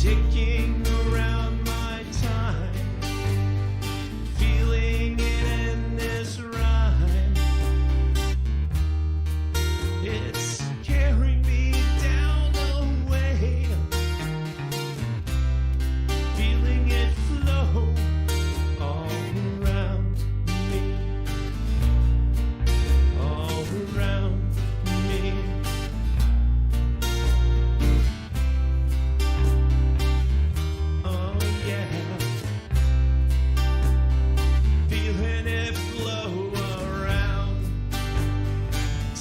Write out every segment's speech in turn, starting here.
ticking around my time, feeling it in this rhyme. It's carrying me down the way, feeling it flow all around me, all around me. Oh yeah, feeling it flow around.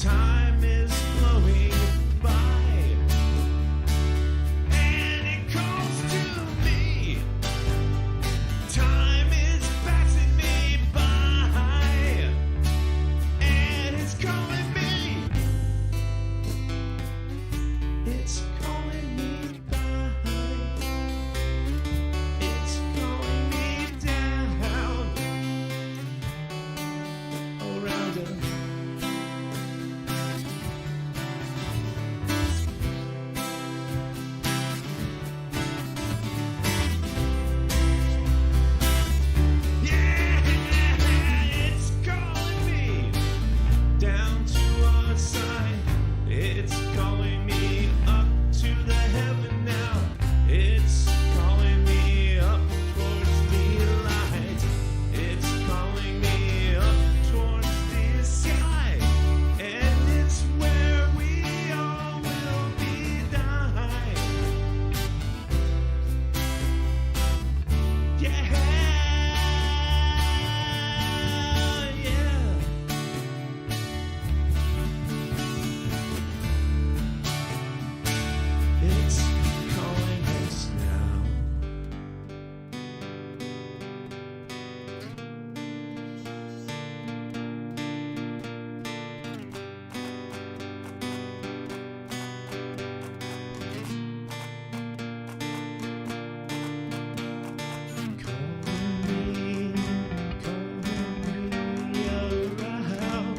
Time is flowing by, and it calls to me. Time is passing me by, and it's calling me. It's calling me by. It's calling me down around it. Yeah, it's calling me down to our side. It's calling me up to the heaven now. It's calling me up towards the light. It's calling me up towards the sky, and it's where we all will be dying. Yeah, yeah. It's calling us now. Calling me around.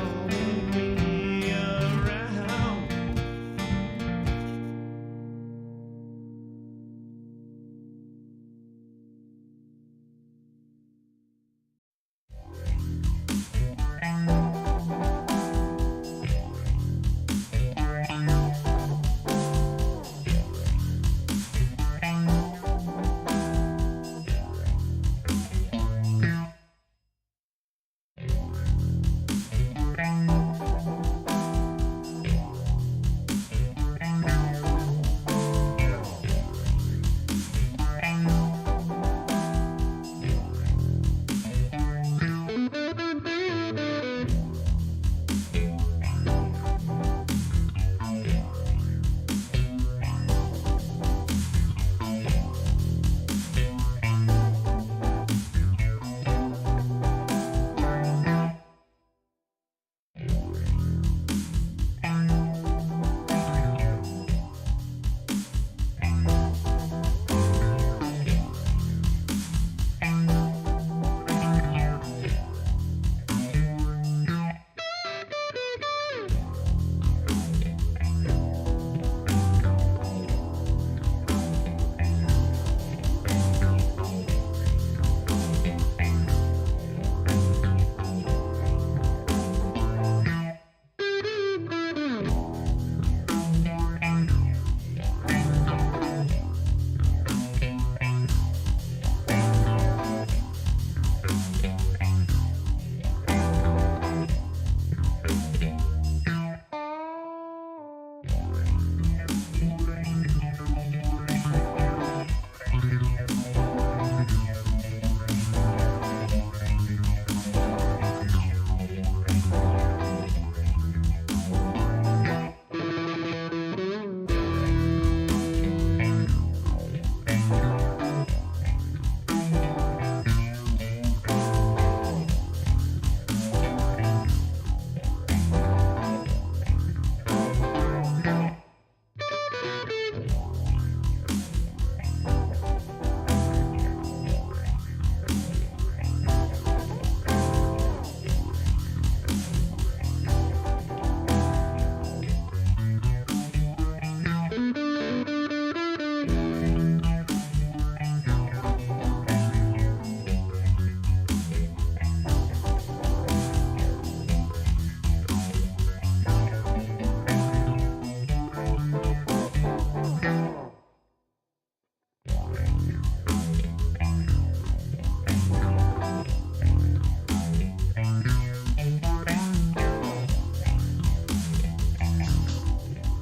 Calling me around.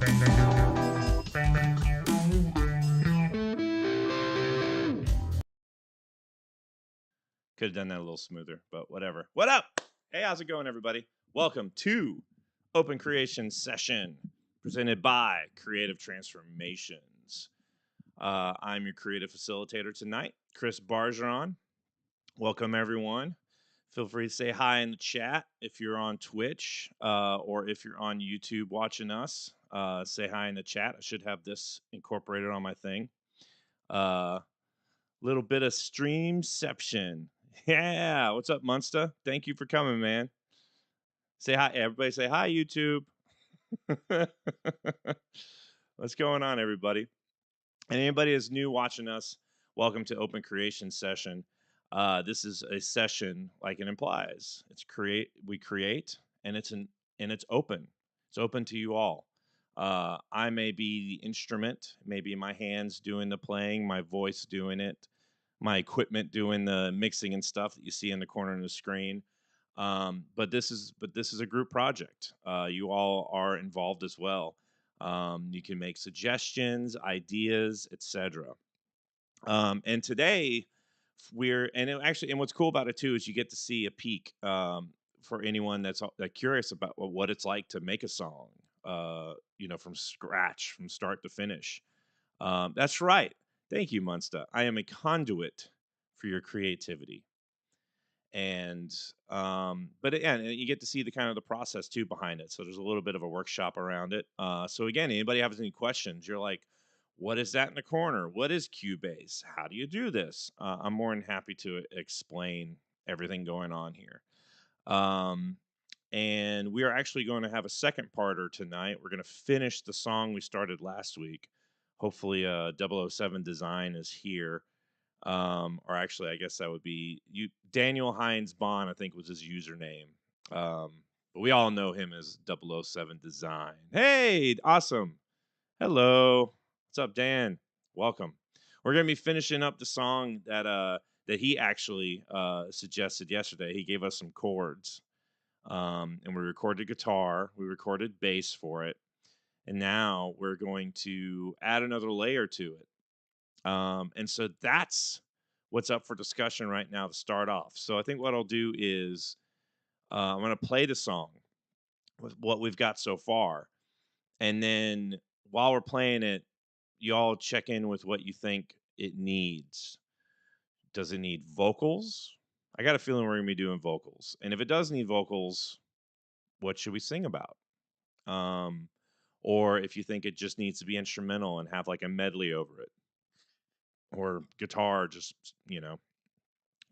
Could have done that a little smoother, but whatever. What up? Hey, how's it going, everybody? Welcome to Open Creation Session, presented by Creative Transformations. I'm your creative facilitator tonight, Chris Bargeron. Welcome, everyone. Feel free to say hi in the chat if you're on Twitch or if you're on YouTube watching us. Say hi in the chat. I should have this incorporated on my thing. Little bit of streamception. Yeah, what's up, Munsta? Thank you for coming, man. Say hi, everybody. Say hi, YouTube. What's going on, everybody? And anybody that's new watching us, welcome to Open Creation Session. This is a session, like it implies. We create, and it's open. It's open to you all. I may be the instrument, maybe my hands doing the playing, my voice doing it, my equipment doing the mixing and stuff that you see in the corner of the screen. But this is a group project. You all are involved as well. You can make suggestions, ideas, etc. And today and what's cool about it too is you get to see a peek for anyone that's curious about what it's like to make a song, from scratch, from start to finish. That's right. Thank you, Munsta. I am a conduit for your creativity. And but again, you get to see the kind of the process too behind it. So there's a little bit of a workshop around it. So again, anybody has any questions, you're like, what is that in the corner? What is Cubase? How do you do this? I'm more than happy to explain everything going on here. And we are actually going to have a second parter tonight. We're going to finish the song we started last week. Hopefully 007 Design is here. Or actually, I guess that would be Daniel Hines Bond, I think was his username. But we all know him as 007 Design. Hey, awesome. Hello. What's up, Dan? Welcome. We're going to be finishing up the song that he actually suggested yesterday. He gave us some chords. And we recorded guitar. We recorded bass for it. And now we're going to add another layer to it. And so that's what's up for discussion right now to start off. So I think what I'll do is I'm going to play the song with what we've got so far. And then while we're playing it, you all check in with what you think it needs. Does it need vocals? I got a feeling we're going to be doing vocals. And if it does need vocals, what should we sing about? Or if you think it just needs to be instrumental and have like a medley over it. Or guitar just,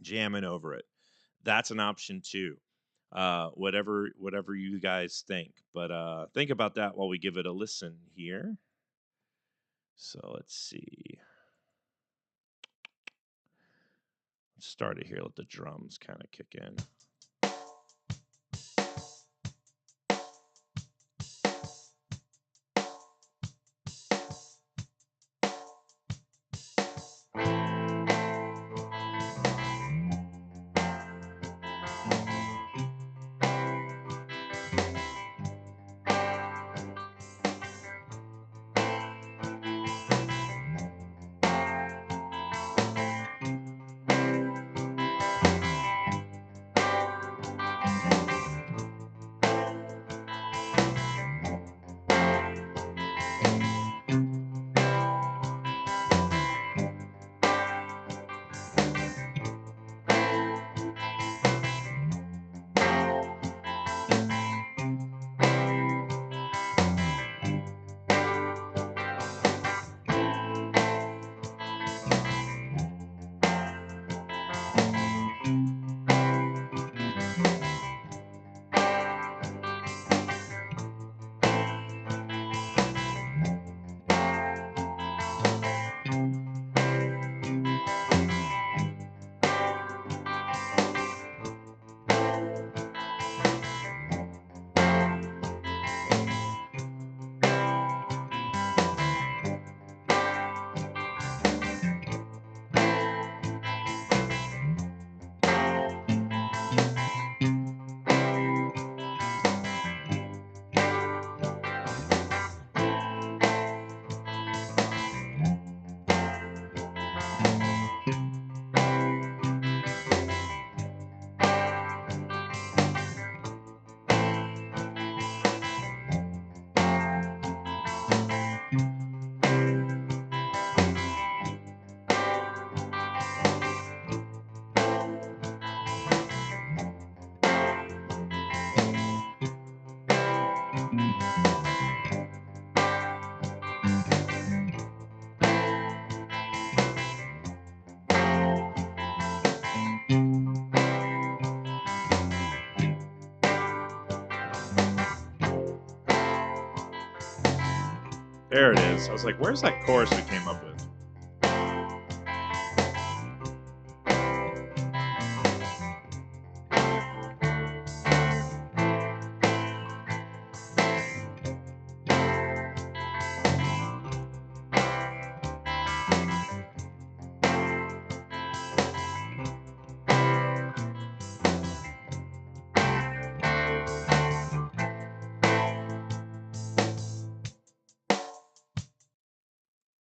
jamming over it. That's an option too. Whatever you guys think. But think about that while we give it a listen here. So let's see. Let's start it here. Let the drums kind of kick in. There it is. I was like, where's that chorus we came up with?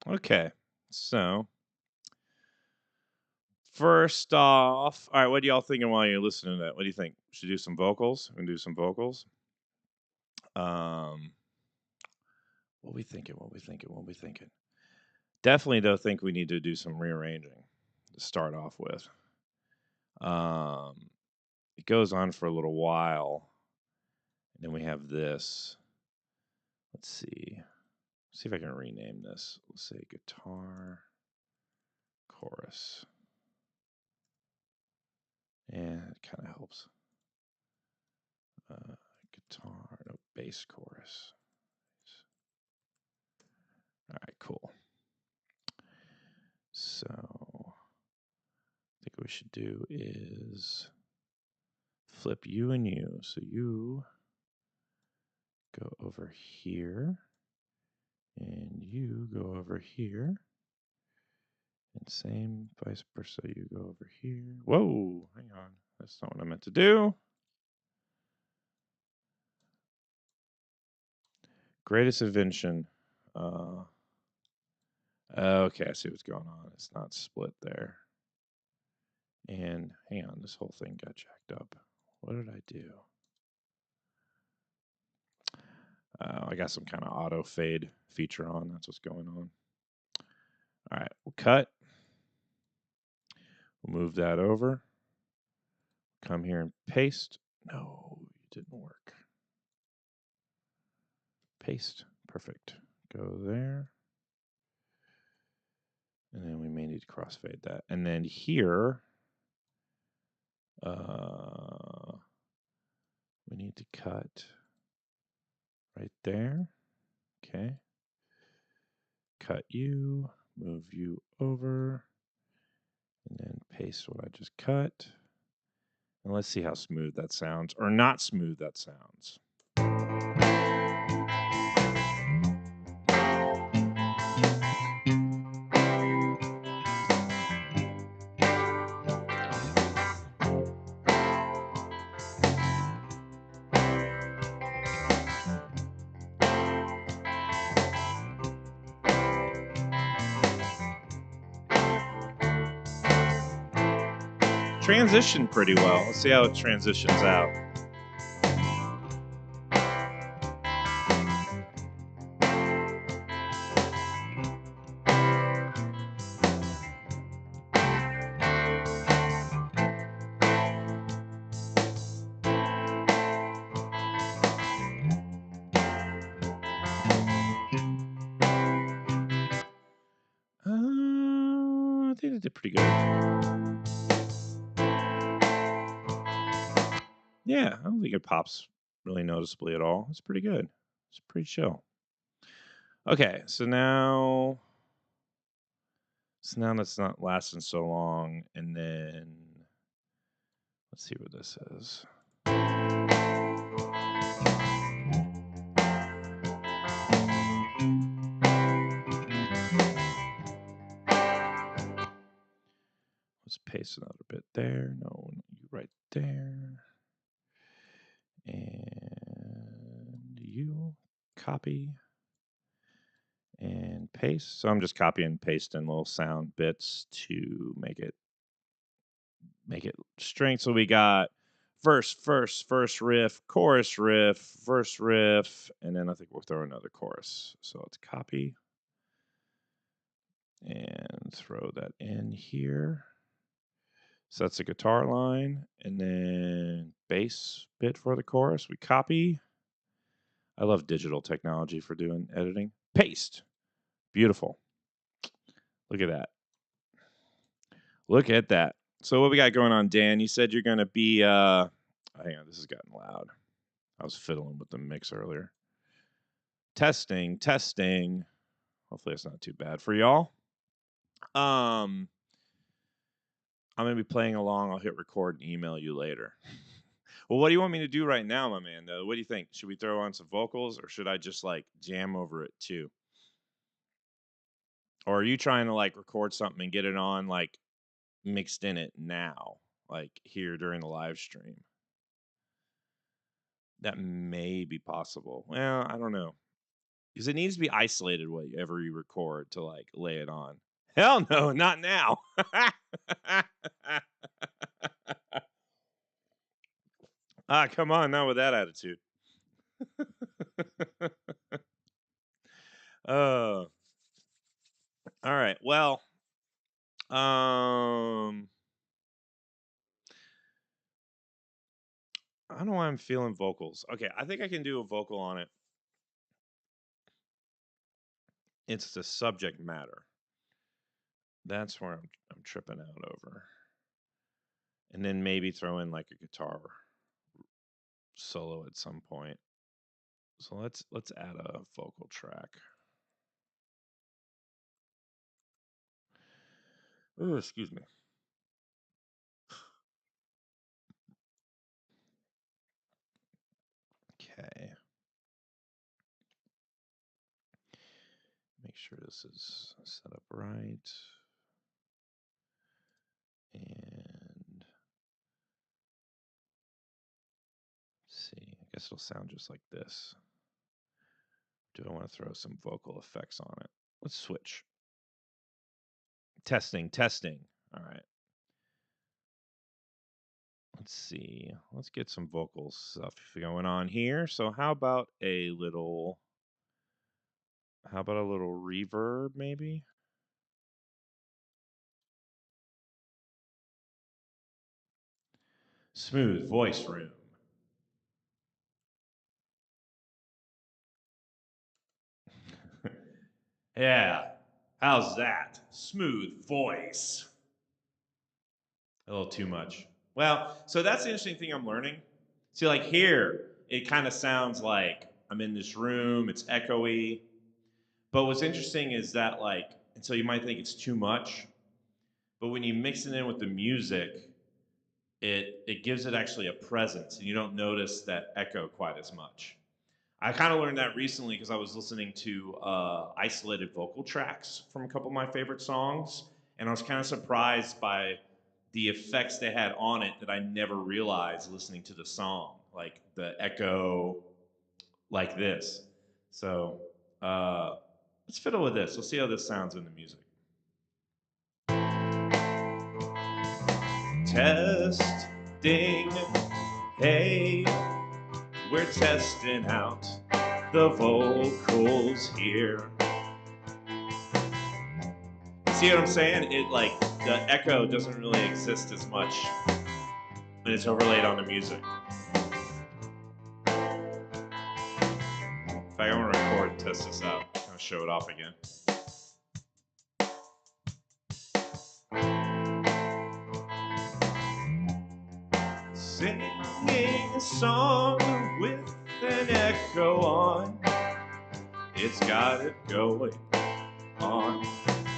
Okay, so first off, all right, what are y'all thinking while you're listening to that? What do you think? Should do some vocals? We can do some vocals. What we thinking? What we thinking? What we thinking? Definitely don't think we need to do some rearranging to start off with. It goes on for a little while, and then we have this. Let's see. See if I can rename this. Let's say guitar chorus. Yeah, it kind of helps. Guitar, no, bass chorus. All right, cool. So, I think what we should do is flip you and you. So you go over here, and you go over here, and same vice versa. You go over here. Whoa, hang on. That's not what I meant to do. Greatest invention. Okay, I see what's going on. It's not split there. And hang on, this whole thing got jacked up. What did I do? I got some kind of auto fade feature on. That's what's going on. All right, we'll cut. We'll move that over. Come here and paste. No, it didn't work. Paste. Perfect. Go there. And then we may need to crossfade that. And then here, we need to cut right there. Okay. Cut you, move you over, and then paste what I just cut. And let's see how smooth that sounds, or not smooth that sounds. Transitioned pretty well. Let's see how it transitions out. I think it did pretty good. Yeah, I don't think it pops really noticeably at all. It's pretty good. It's pretty chill. Okay, so now that's not lasting so long, and then let's see what this is. Let's paste another bit there. No, you right there. And you copy and paste. So I'm just copying and pasting little sound bits to make it strength. So we got verse riff, chorus riff, verse riff, and then I think we'll throw another chorus. So let's copy and throw that in here. So that's the guitar line, and then bass bit for the chorus. We copy. I love digital technology for doing editing. Paste. Beautiful. Look at that. Look at that. So what we got going on, Dan? You said you're going to be, hang on, this has gotten loud. I was fiddling with the mix earlier. Testing. Hopefully it's not too bad for y'all. I'm going to be playing along. I'll hit record and email you later. Well, what do you want me to do right now, my man? What do you think? Should we throw on some vocals or should I just like jam over it too? Or are you trying to like record something and get it on like mixed in it now, like here during the live stream? That may be possible. Well, I don't know. Because it needs to be isolated whatever you record to like lay it on. Hell no, not now. Come on, not with that attitude. All right. Well, I don't know why I'm feeling vocals. Okay, I think I can do a vocal on it. It's the subject matter. That's where I'm tripping out over. And then maybe throw in like a guitar solo at some point. So let's add a vocal track. Oh, excuse me. Okay. Make sure this is set up right. And see, I guess it'll sound just like this. Do I want to throw some vocal effects on it? Let's switch. Testing. All right. Let's see. Let's get some vocal stuff going on here. So how about a little reverb maybe? Smooth voice room. Yeah. How's that? Smooth voice. A little too much. Well, so that's the interesting thing I'm learning. See, like here, it kind of sounds like I'm in this room, it's echoey. But what's interesting is that, like, and so you might think it's too much, but when you mix it in with the music, it gives it actually a presence, and you don't notice that echo quite as much. I kind of learned that recently because I was listening to isolated vocal tracks from a couple of my favorite songs, and I was kind of surprised by the effects they had on it that I never realized listening to the song, like the echo, like this. So let's fiddle with this. Let's see how this sounds in the music. Testing, hey, we're testing out the vocals here. See what I'm saying? It like the echo doesn't really exist as much when it's overlaid on the music. In fact, I want to record and test this out. I'll show it off again. Singing a song with an echo on. It's got it going on.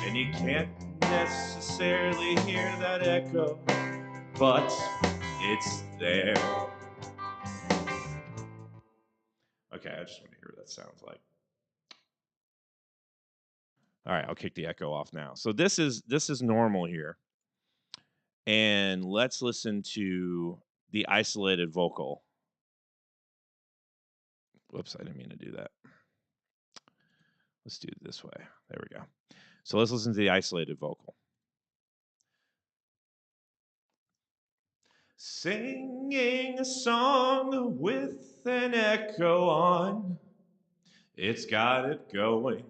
And you can't necessarily hear that echo, but it's there. Okay, I just want to hear what that sounds like. All right, I'll kick the echo off now. So this is normal here. And let's listen to the isolated vocal. Whoops, I didn't mean to do that. Let's do it this way. There we go. So let's listen to the isolated vocal. Singing a song with an echo on. It's got it going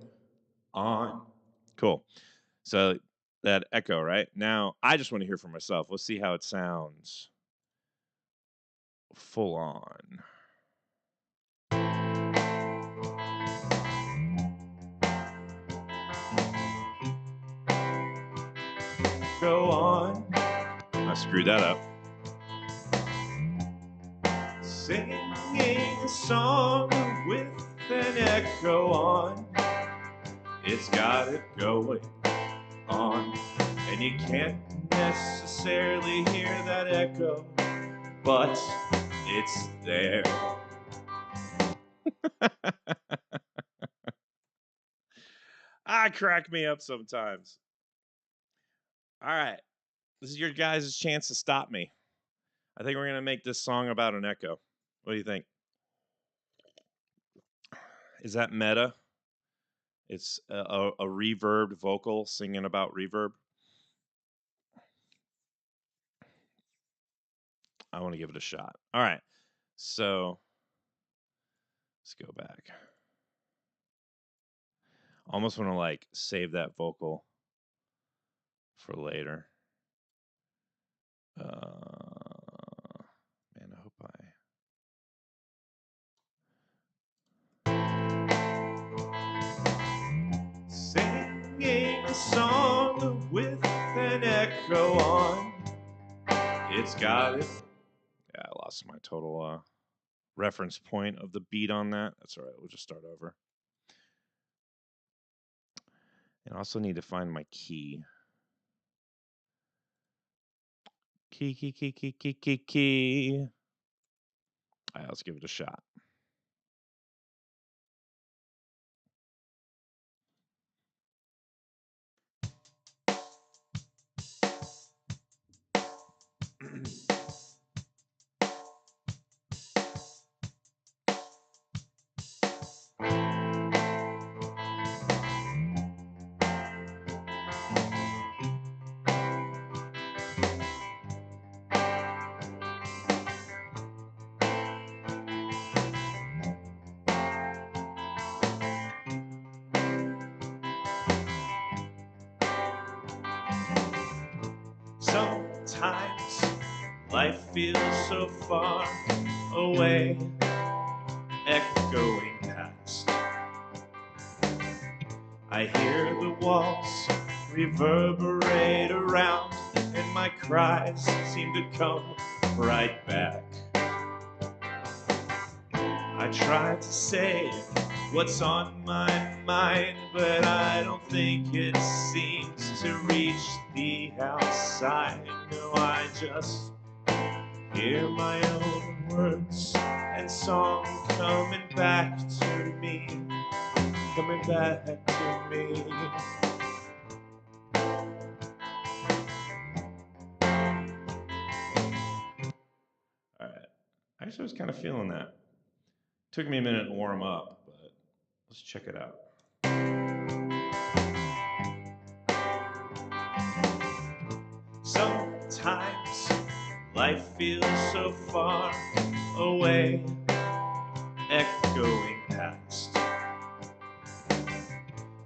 on. Cool. So that echo, right? Now, I just want to hear for myself. Let's see how it sounds full on. Go on. I screwed that up. Singing a song with an echo on. it's got it going on. And you can't necessarily hear that echo, but it's there. Crack me up sometimes. All right. This is your guys' chance to stop me. I think we're going to make this song about an echo. What do you think? Is that meta? It's a reverbed vocal singing about reverb. I want to give it a shot. All right. So let's go back. Almost want to like save that vocal for later. Man, I hope singing a song with an echo on. It's got it. Yeah, I lost my total reference point of the beat on that. That's all right. We'll just start over. And I also need to find my key. Key. All right, let's give it a shot. Sometimes life feels so far away, echoing past. I hear the walls reverberate around, and my cries seem to come right back. I try to say what's on my mind, but I don't think it seems to reach the outside. No, I just hear my own words and song coming back to me, coming back to me. All right. Actually, I was kind of feeling that. Took me a minute to warm up, but let's check it out. Sometimes life feels so far away, echoing past.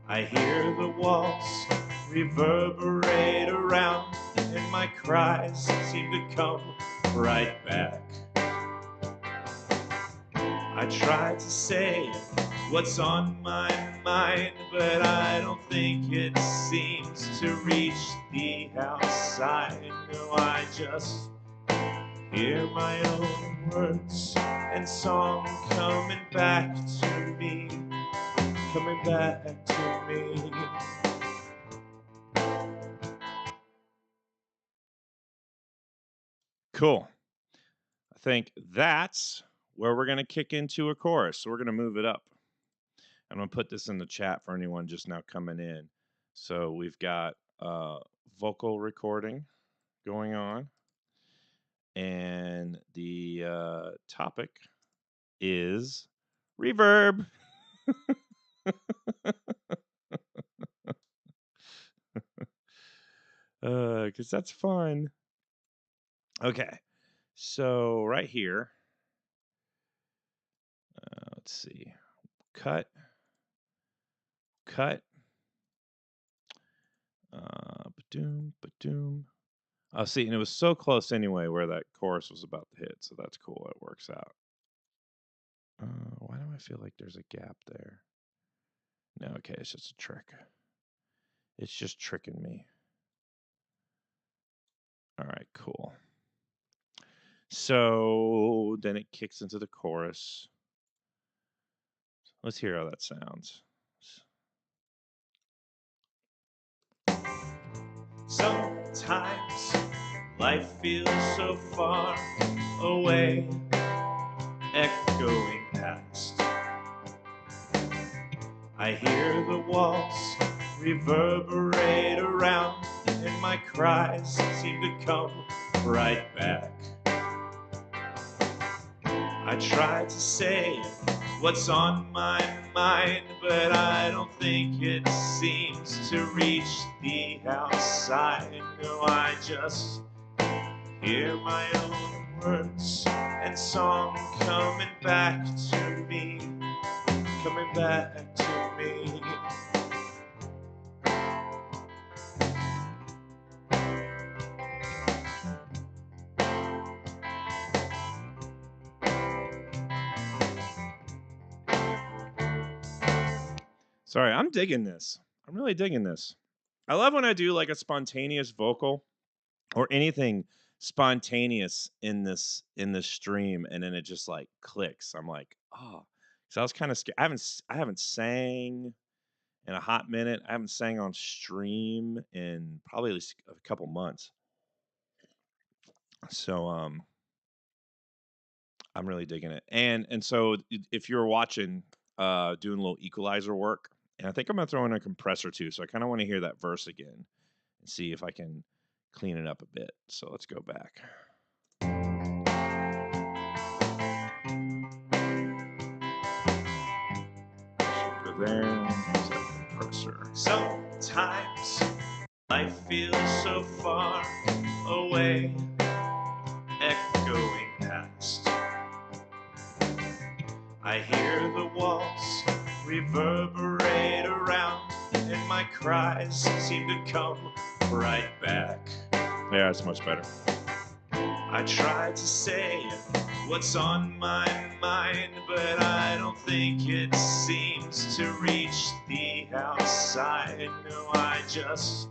I hear the walls reverberate around, and my cries seem to come right back. I try to say what's on my mind, but I don't think it seems to reach the outside. No, I just hear my own words and song coming back to me, coming back to me. Cool. I think that's where we're going to kick into a chorus. So we're going to move it up. I'm going to put this in the chat for anyone just now coming in. So we've got vocal recording going on. And the topic is reverb. Because that's fun. Okay. So right here, let's see. Cut. Ba-doom. Oh, see, and it was so close anyway where that chorus was about to hit, so that's cool. It works out. Why do I feel like there's a gap there? No, okay, it's just a trick. It's just tricking me. All right, cool. So then it kicks into the chorus. Let's hear how that sounds. Sometimes life feels so far away, echoing past. I hear the walls reverberate around, and my cries seem to come right back. I try to say what's on my mind, but I don't think it seems to reach the outside. No, I just hear my own words and song coming back to me, coming back to me. Sorry, I'm digging this. I'm really digging this. I love when I do like a spontaneous vocal or anything spontaneous in this stream, and then it just like clicks. I'm like, oh, so I was kind of scared. I haven't sang in a hot minute. I haven't sang on stream in probably at least a couple months. So I'm really digging it. And so if you're watching, doing a little equalizer work, and I think I'm gonna throw in a compressor too. So I kind of want to hear that verse again and see if I can clean it up a bit. So let's go back. Go there. Use that compressor. Sometimes life feels so far away, echoing past. I hear the walls reverberate around, and my cries seem to come right back. Yeah, it's much better. I try to say what's on my mind, but I don't think it seems to reach the outside. No, I just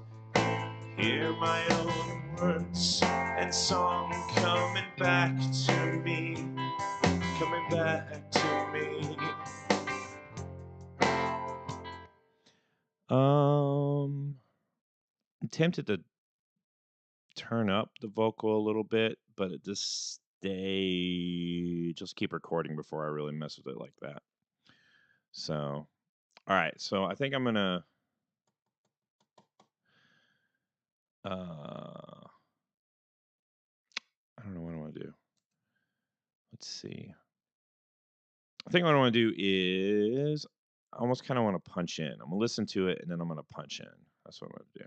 hear my own words and song coming back to me, coming back to me. I'm tempted to turn up the vocal a little bit, but it just keep recording before I really mess with it like that. So, all right. So I think I'm gonna I don't know what I want to do. Let's see. I think what I want to do is I almost kind of want to punch in. I'm gonna listen to it and then I'm gonna punch in. That's what I'm gonna do.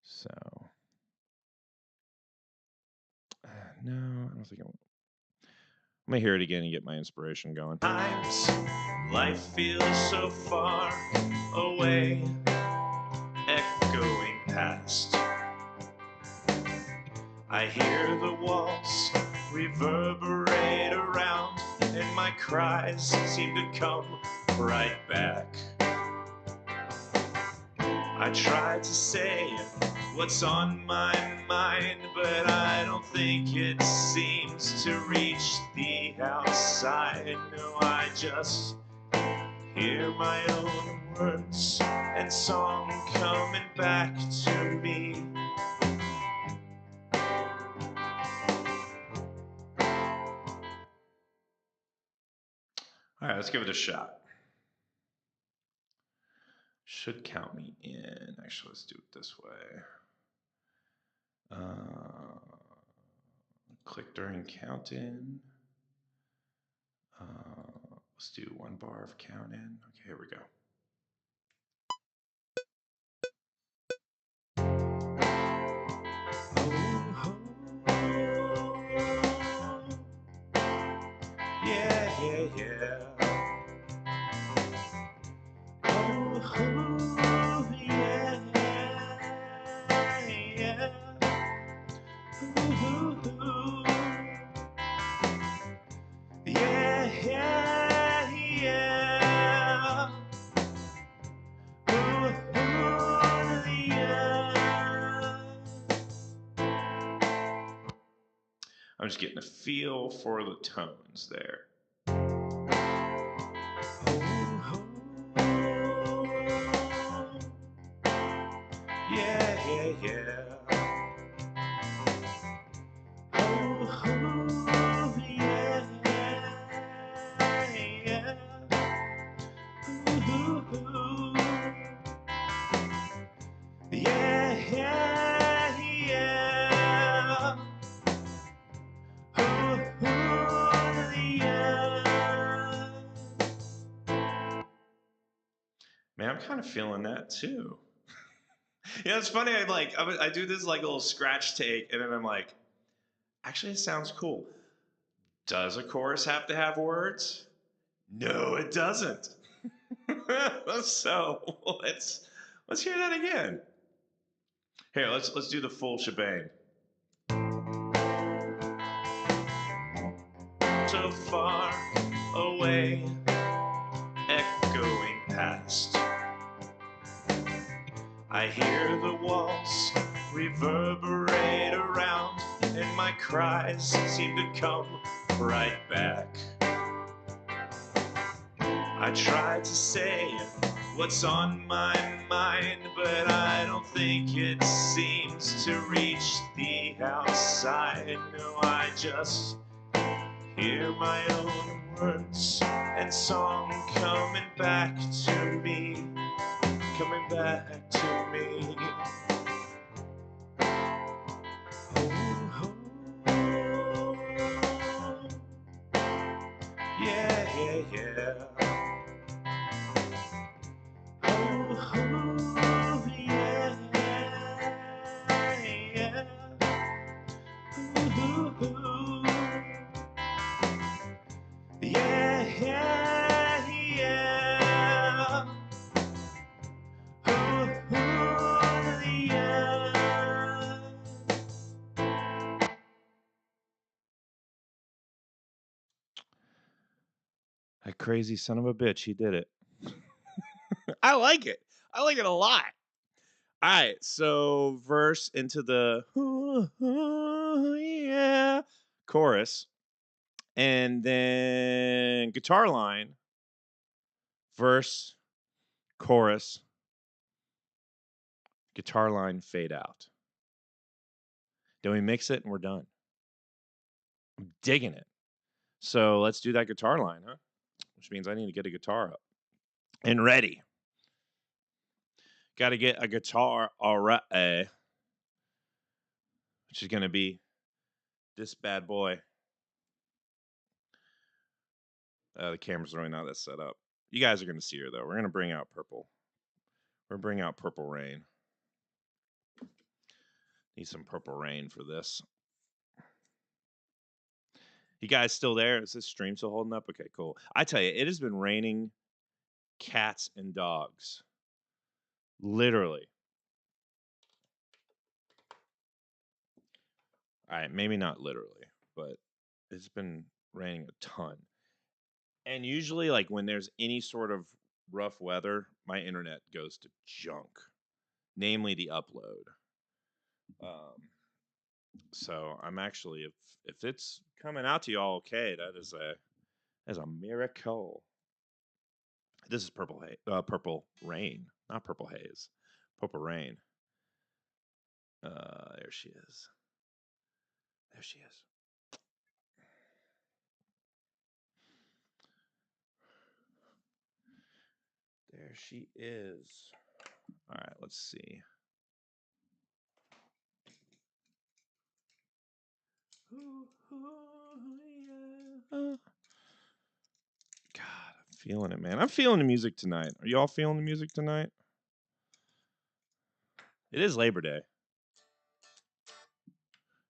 So no, I don't think I'm gonna hear it again and get my inspiration going. Times life feels so far away, echoing past. I hear the walls reverberate around, and my cries seem to come right back. I try to say what's on my mind, but I don't think it seems to reach the outside. No, I just hear my own words and song coming back to me. All right, let's give it a shot. Should count me in. Actually, let's do it this way. Click during count in. Let's do 1 bar of count in. Okay, here we go. Yeah, yeah, yeah. Oh, yeah, yeah. Ooh, yeah, yeah, yeah. Ooh, yeah. I'm just getting a feel for the tones there. yeah. Oh, oh, yeah, yeah. Ooh, yeah, yeah, yeah. Ooh, yeah. Man, I'm kind of feeling that too. Yeah, it's funny. I do this like little scratch take, and then I'm like, actually, it sounds cool. Does a chorus have to have words? No, it doesn't. So let's hear that again. Here, let's do the full shebang. So far away, echoing past. I hear the walls reverberate around, and my cries seem to come right back. I try to say what's on my mind, but I don't think it seems to reach the outside. No, I just hear my own words and song coming back to me, coming back to me. Oh, oh, yeah, yeah, yeah. Oh, oh, yeah, yeah. Ooh, yeah, yeah, yeah. Ooh, yeah. That crazy son of a bitch, he did it. I like it. I like it a lot. All right, so verse into the yeah chorus, and then guitar line, verse, chorus, guitar line, fade out. Then we mix it and we're done. I'm digging it. So let's do that guitar line, huh? Which means I need to get a guitar up and ready. Got to get a guitar already, which is going to be this bad boy. The camera's really not that set up. You guys are going to see her, though. We're going to bring out purple. We're going to bring out Purple Rain. Need some Purple Rain for this. You guys still there? Is this stream still holding up? Okay, cool. I tell you, it has been raining cats and dogs. Literally. All right, maybe not literally, but it's been raining a ton. And usually, like, when there's any sort of rough weather, my internet goes to junk, namely the upload. So I'm actually, if it's coming out to y'all okay, that is a miracle. This is Purple Rain, not Purple Haze, Purple Rain. There she is. There she is. There she is. All right, let's see. God, I'm feeling it, man. I'm feeling the music tonight. Are y'all feeling the music tonight? It is Labor Day.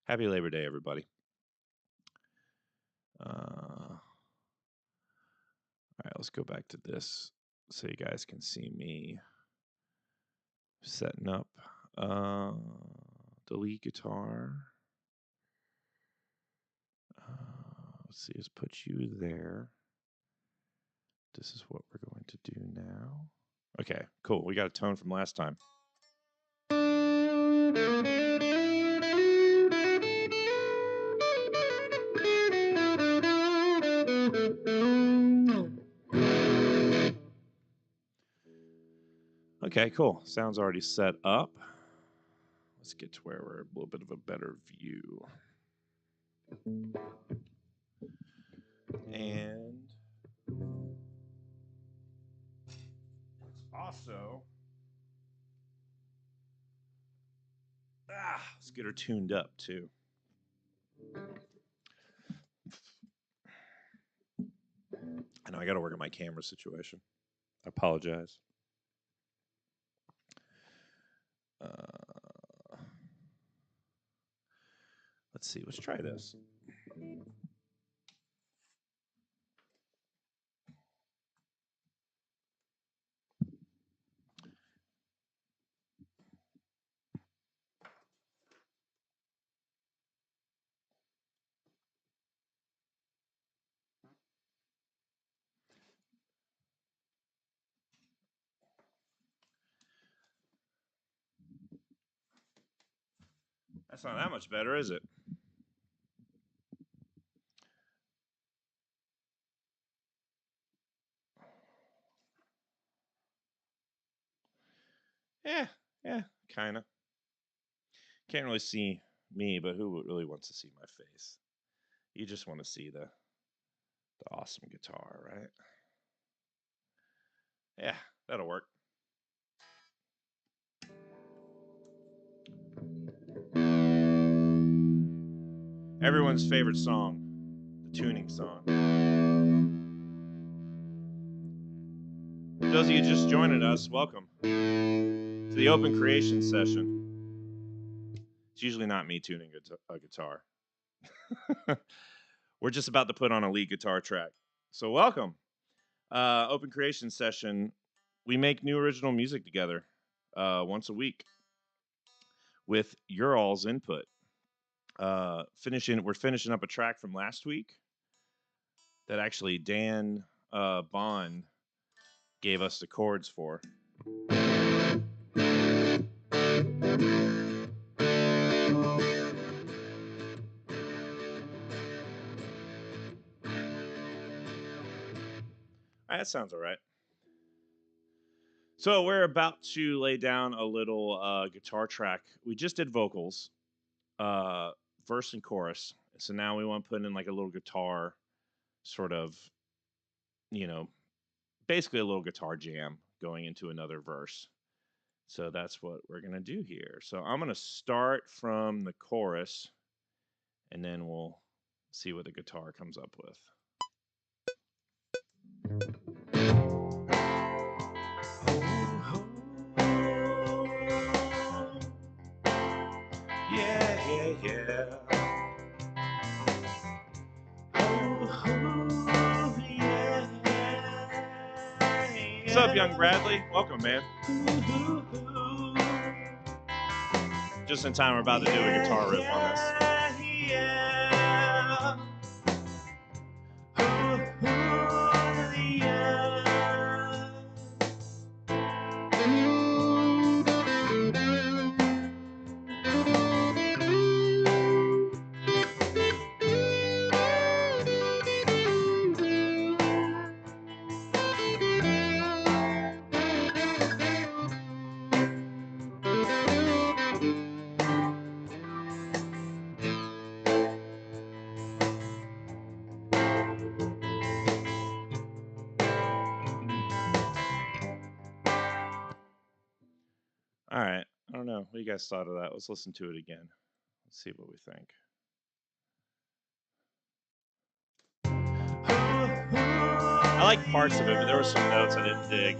Happy Labor Day, everybody. All right, let's go back to this so you guys can see me setting up the lead guitar. Let's see, let's put you there. This is what we're going to do now. Okay, cool. We got a tone from last time. Okay, cool. Sound's already set up. Let's get to where we're a little bit of a better view. And also, let's get her tuned up too. I know I got to work on my camera situation. I apologize. Let's see. Let's try this. That's not that much better, is it? Yeah, kind of. Can't really see me, but who really wants to see my face? You just want to see the awesome guitar, right? Yeah, that'll work. Everyone's favorite song, the tuning song. For those of you just joining us, welcome to the Open Creation Session. It's usually not me tuning a guitar. We're just about to put on a lead guitar track. So welcome. Open Creation Session. We make new original music together once a week with your all's input. We're finishing up a track from last week that actually Dan Bond gave us the chords for. All right, that sounds all right. So we're about to lay down a little guitar track. We just did vocals, verse and chorus. So now we want to put in like a little guitar, sort of, basically a little guitar jam going into another verse. So that's what we're going to do here. So I'm going to start from the chorus, and then we'll see what the guitar comes up with. Yeah. What's up, young Bradley? Welcome, man. Just in time, we're about to do a guitar riff on this. All right. I don't know. What do you guys thought of that? Let's listen to it again. Let's see what we think. I like parts of it, but there were some notes I didn't dig.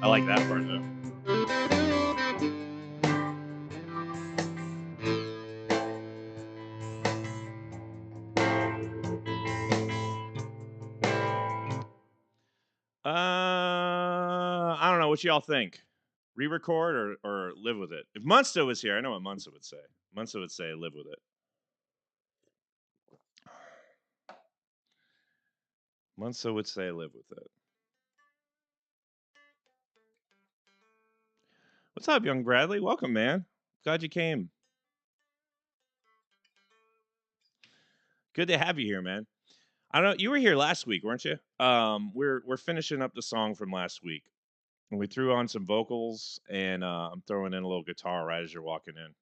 I like that part though. I don't know. What y'all think? Re-record or live with it? If Munsta was here, I know what Munsta would say. Munsta would say, "Live with it." Munsta would say, "Live with it." What's up, young Bradley? Welcome, man. Glad you came. Good to have you here, man. I don't know. You were here last week, weren't you? We're finishing up the song from last week, and we threw on some vocals, and I'm throwing in a little guitar right as you're walking in.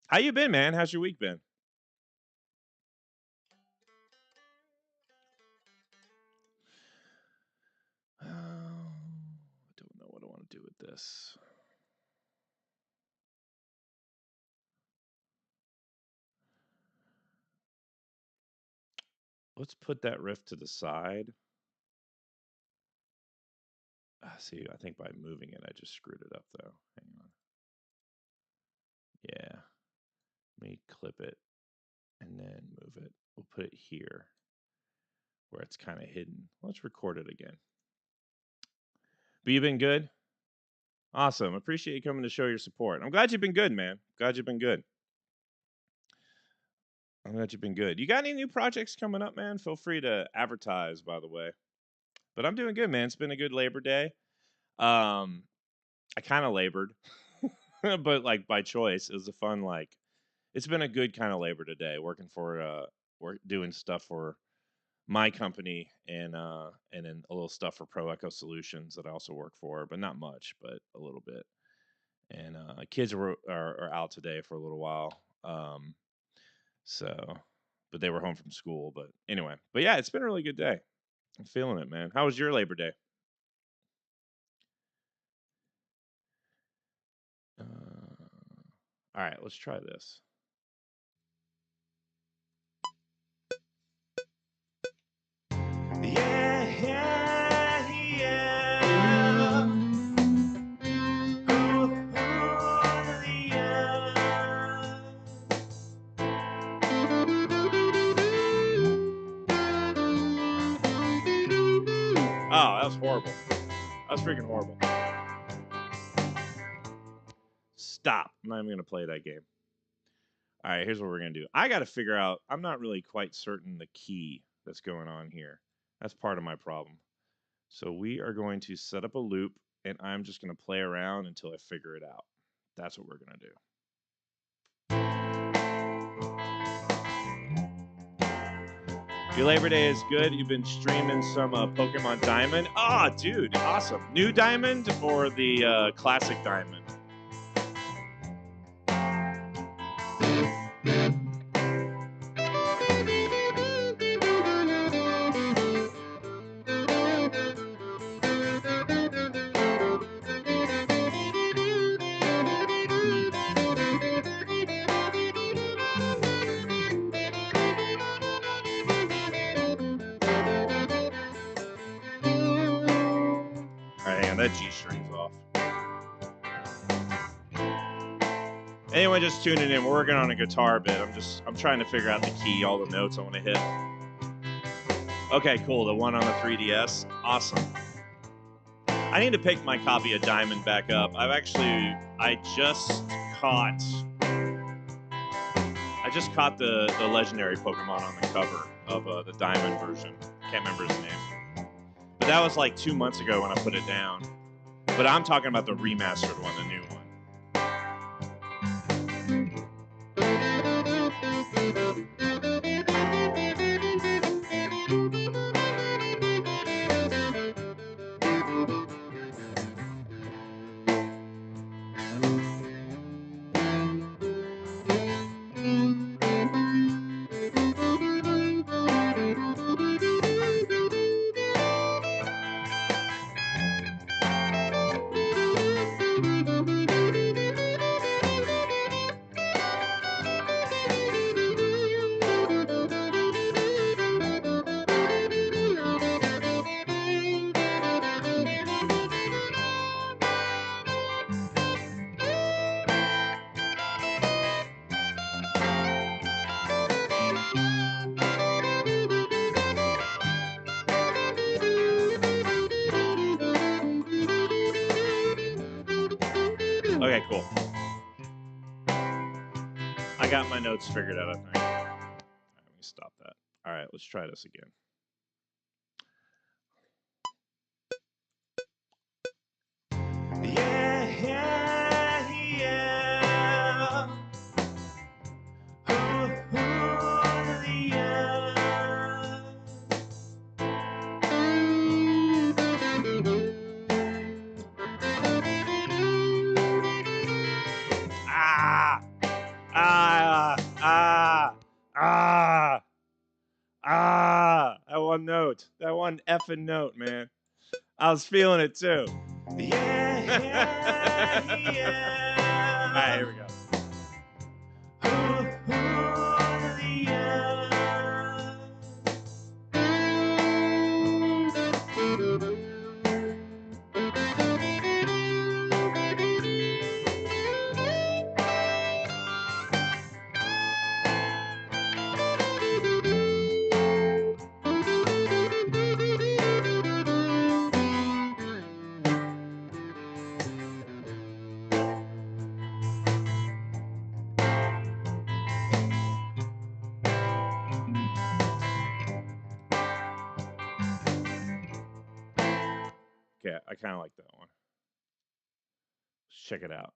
How you been, man? How's your week been? I don't know what I want to do with this. Let's put that riff to the side. See, I think by moving it, I just screwed it up, though. Hang on. Yeah. Let me clip it and then move it. We'll put it here where it's kind of hidden. Let's record it again. But you've been good? Awesome. Appreciate you coming to show your support. I'm glad you've been good, man. Glad you've been good. I'm glad you've been good. You got any new projects coming up, man? Feel free to advertise, by the way. But I'm doing good, man. It's been a good Labor Day. I kind of labored, but like by choice. It was a fun, like, it's been a good kind of labor today, working for doing stuff for my company and then a little stuff for Pro Echo Solutions that I also work for, but not much, but a little bit. And kids are out today for a little while. So, but they were home from school. But anyway, but yeah, it's been a really good day. I'm feeling it, man. How was your Labor Day? All right, let's try this. Yeah, yeah, yeah. Ooh, yeah. Oh, that was horrible. That was freaking horrible. Stop. I'm not even going to play that game. All right, here's what we're going to do. I got to figure out, I'm not really quite certain the key that's going on here. That's part of my problem. So we are going to set up a loop, and I'm just going to play around until I figure it out. That's what we're going to do. Your Labor Day is good. You've been streaming some Pokemon Diamond. Ah, oh, dude, awesome. New Diamond or the classic Diamond? That G string's off. Anyone just tuning in, we're working on a guitar bit. I'm trying to figure out the key, all the notes I want to hit. Okay, cool. The one on the 3DS. Awesome. I need to pick my copy of Diamond back up. I just caught the legendary Pokemon on the cover of the Diamond version. Can't remember his name. But that was like 2 months ago when I put it down. But I'm talking about the remastered one, the new one. Okay, cool. I got my notes figured out, I think. All right, let me stop that. All right, let's try this again. Yeah, yeah, one effing note, man. I was feeling it too. Yeah, yeah, yeah. All right, here we go. Okay, I kind of like that one. Let's check it out.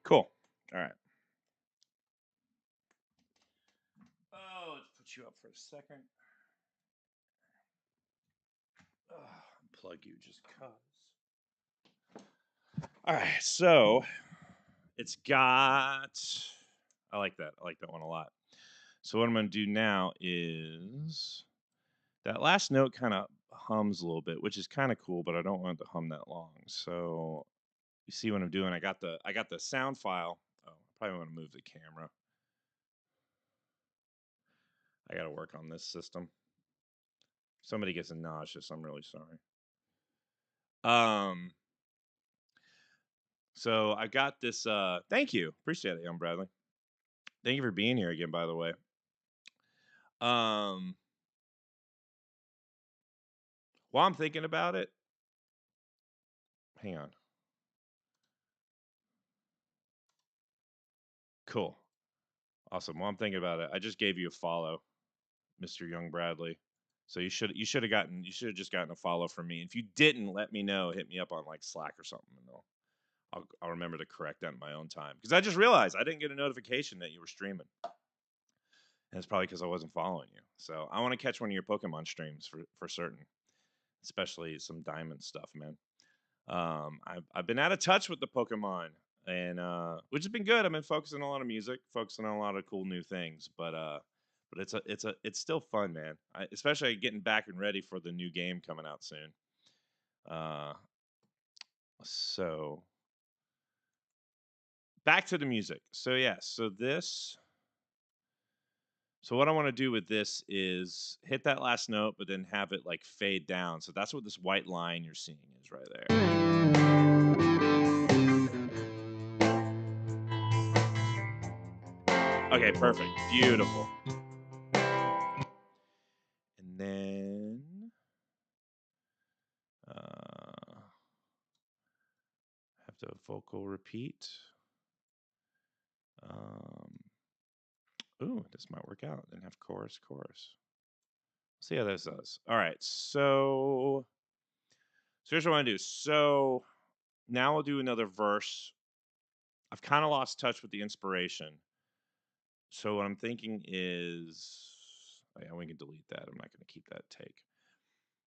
Cool. All right. Oh, let's put you up for a second. Unplug you just cuz. All right, so it's got. I like that. I like that one a lot. So what I'm going to do now is that last note kind of hums a little bit, which is kind of cool, but I don't want it to hum that long. So you see what I'm doing? I got the sound file. Oh, I probably want to move the camera. I got to work on this system. If somebody gets nauseous, I'm really sorry. So I got this. Thank you, appreciate it, young Bradley. Thank you for being here again, by the way. While I'm thinking about it, hang on. Cool, awesome. While I'm thinking about it, I just gave you a follow, Mr. Young Bradley. So you should have just gotten a follow from me. If you didn't, let me know. Hit me up on like Slack or something, and I'll remember to correct that in my own time. Because I just realized I didn't get a notification that you were streaming. And it's probably because I wasn't following you. So I want to catch one of your Pokemon streams for certain, especially some diamond stuff, man. I've been out of touch with the Pokemon, and which has been good. I've been focusing on a lot of music, focusing on a lot of cool new things, but it's still fun, man. Especially getting back and ready for the new game coming out soon. So back to the music. So yeah, So what I want to do with this is hit that last note, but then have it like fade down. So that's what this white line you're seeing is right there. Okay, perfect. Beautiful. And then have the vocal repeat. Ooh, this might work out. Then have chorus. See how this does. All right, so here's what I want to do. So now we'll do another verse. I've kind of lost touch with the inspiration. So what I'm thinking is, yeah, we can delete that. I'm not going to keep that take.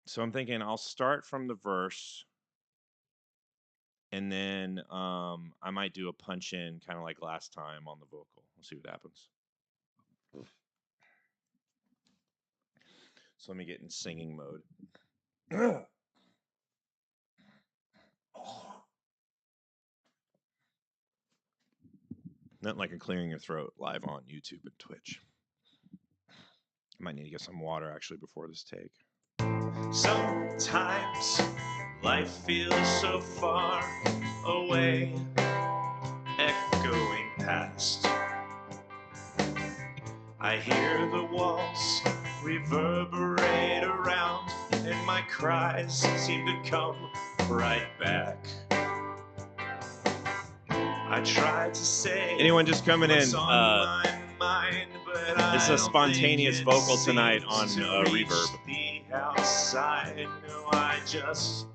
So I'm thinking I'll start from the verse, and then I might do a punch in, kind of like last time on the vocal. We'll see what happens. So let me get in singing mode. Nothing like a clearing your throat live on YouTube and Twitch. I might need to get some water actually before this take. Sometimes life feels so far away, echoing past. I hear the walls reverberate around, and my cries seem to come right back. I tried to say anyone just coming in, my mind, but it's a spontaneous vocal tonight on Reverb. The outside, no, I just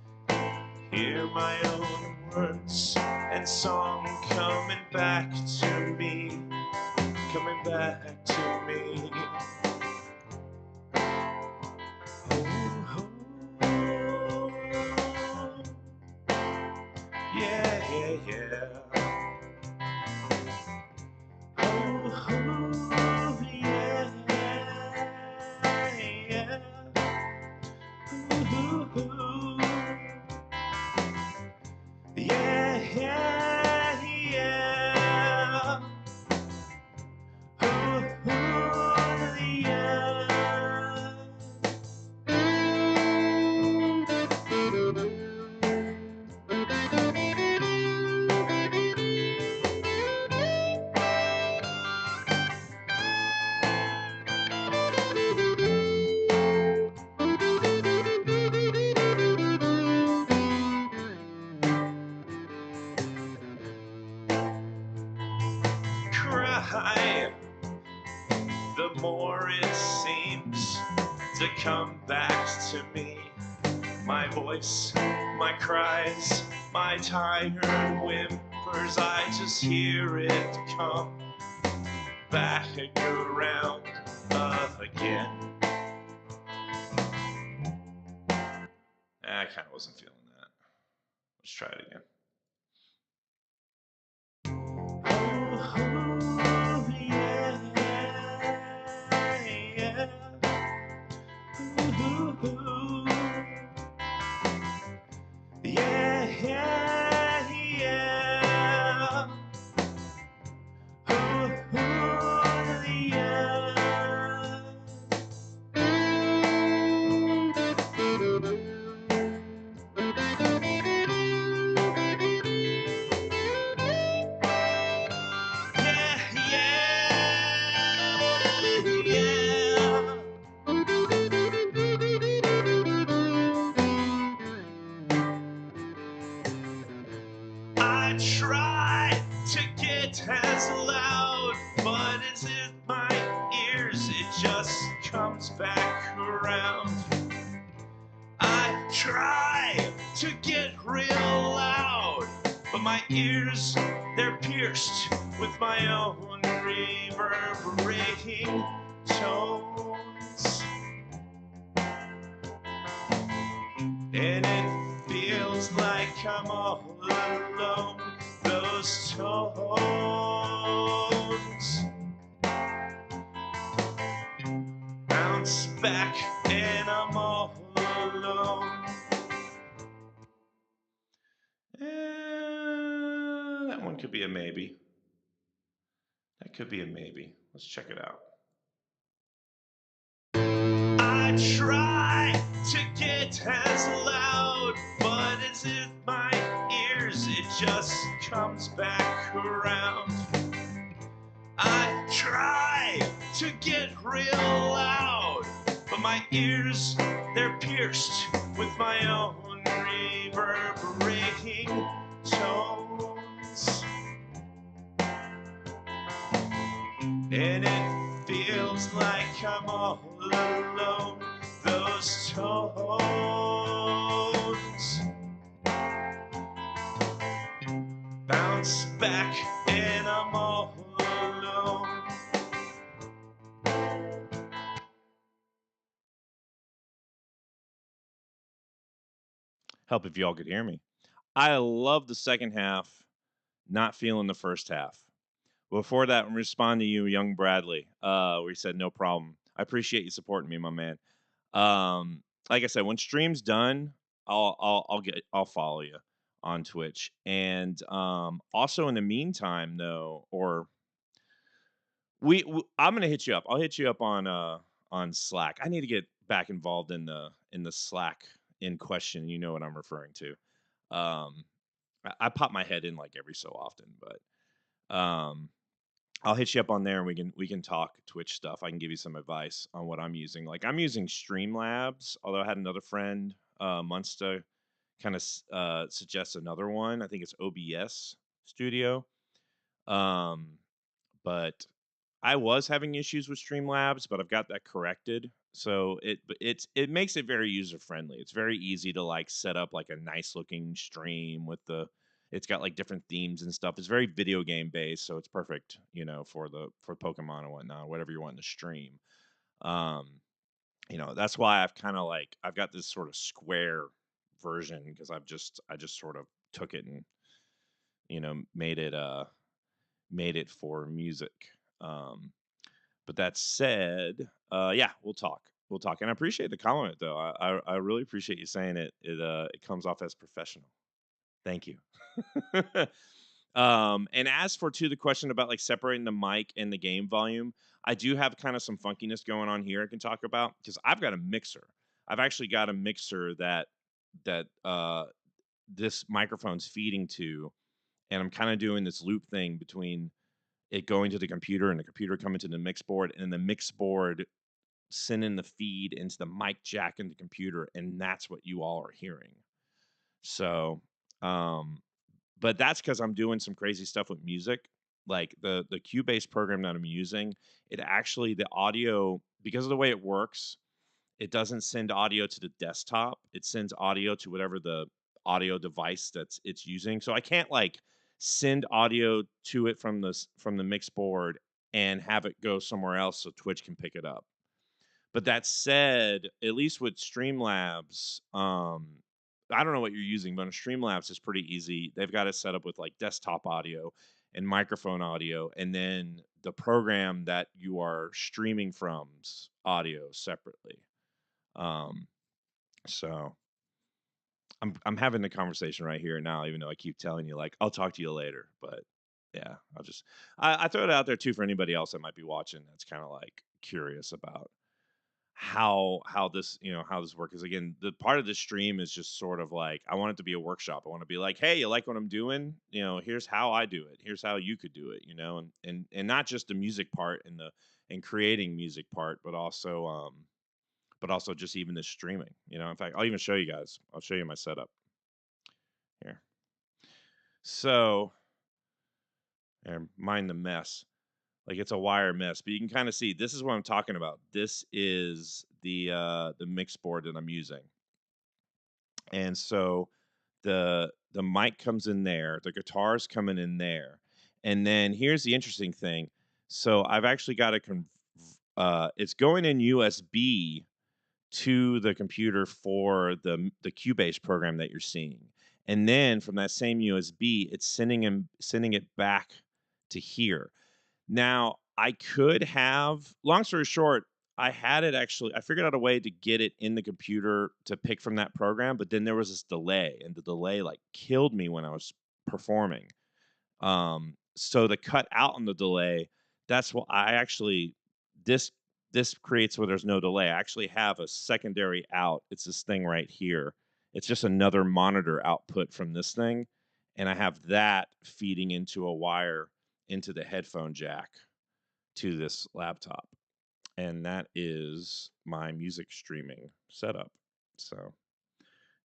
hear my own words and song coming back to me, coming back to me. Oh, oh, yeah, yeah, yeah. Oh, oh, yeah, yeah. Ooh, yeah, yeah, yeah. Ooh, yeah. Cry, the more it seems to come back to me. My voice, my cries, my tired whimpers, I just hear it come back around again. I kind of wasn't feeling that. Let's try it again. Oh, yeah, yeah. Ooh, yeah, yeah, yeah. Ooh, yeah. I try to get as loud, but it's in my ears, it just comes back around. I try to get real loud, but my ears, they're pierced with my own reverberating tones. And it feels like I'm all alone. Those tones bounce back, and I'm all alone. That one could be a maybe. That could be a maybe. Let's check it out. I try to get as loud, but it's in my ears, it just comes back around. I try to get real loud, but my ears, they're pierced with my own reverberating tones. And it feels like I'm all alone. Those tones bounce back, and I'm all alone. Help if y'all could hear me. I love the second half, not feeling the first half. Before that, respond to you, young Bradley, where he said, no problem. I appreciate you supporting me, my man. Like I said, when stream's done, I'll follow you on Twitch. And also in the meantime, though, or I'm gonna hit you up. I'll hit you up on Slack. I need to get back involved in the Slack in question. You know what I'm referring to. Um, I pop my head in like every so often, but I'll hit you up on there and we can talk Twitch stuff. I can give you some advice on what I'm using. Like I'm using Streamlabs, although I had another friend, Munsta, kind of suggest another one. I think it's OBS Studio. But I was having issues with Streamlabs, but I've got that corrected. So it makes it very user friendly. It's very easy to like set up like a nice looking stream with the it's got like different themes and stuff. It's very video game based, so it's perfect, for Pokemon and whatnot, whatever you're wanting to stream. Um, that's why I've got this sort of square version because I just sort of took it and made it for music. Um, but that said, yeah, we'll talk. We'll talk. And I appreciate the compliment though. I really appreciate you saying it. It comes off as professional. Thank you. And as for the question about like separating the mic and the game volume, I do have kind of some funkiness going on here I can talk about because I've got a mixer. I've actually got a mixer that this microphone's feeding to, and I'm kind of doing this loop thing between it going to the computer and the computer coming to the mix board, and then the mix board sending the feed into the mic jack in the computer, and that's what you all are hearing. So, um, but that's because I'm doing some crazy stuff with music. Like the Cubase program that I'm using, it actually the audio because of the way it works, it doesn't send audio to the desktop. It sends audio to whatever the audio device it's using. So I can't like send audio to it from the mix board and have it go somewhere else so Twitch can pick it up. But that said, at least with Streamlabs, I don't know what you're using, but on Streamlabs it's pretty easy. They've got it set up with like desktop audio and microphone audio, and then the program that you are streaming from's audio separately. Um, so I'm having the conversation right here and now, even though I keep telling you like I'll talk to you later. But yeah, I throw it out there too for anybody else that might be watching that's kind of like curious about how this works. Because again, the part of the stream is just sort of like I want it to be a workshop. I want to be like, hey, you like what I'm doing? Here's how I do it. Here's how you could do it. And not just the music part and creating music part, but also just even the streaming. In fact, I'll even show you guys. I'll show you my setup here. So, and mind the mess. Like it's a wire mess, but you can kind of see this is what I'm talking about. This is the mix board that I'm using. And so the mic comes in there, the guitar's coming in there. And then here's the interesting thing. So I've actually got it's going in USB to the computer for the Cubase program that you're seeing. And then from that same USB, it's sending it back to here. Now, I could have, long story short, I figured out a way to get it in the computer to pick from that program, but then there was this delay, and the delay like killed me when I was performing. So the cut out on the delay, that's what I actually this creates where there's no delay. I actually have a secondary out. It's this thing right here. It's just another monitor output from this thing, and I have that feeding into a wire into the headphone jack to this laptop. And that is my music streaming setup. So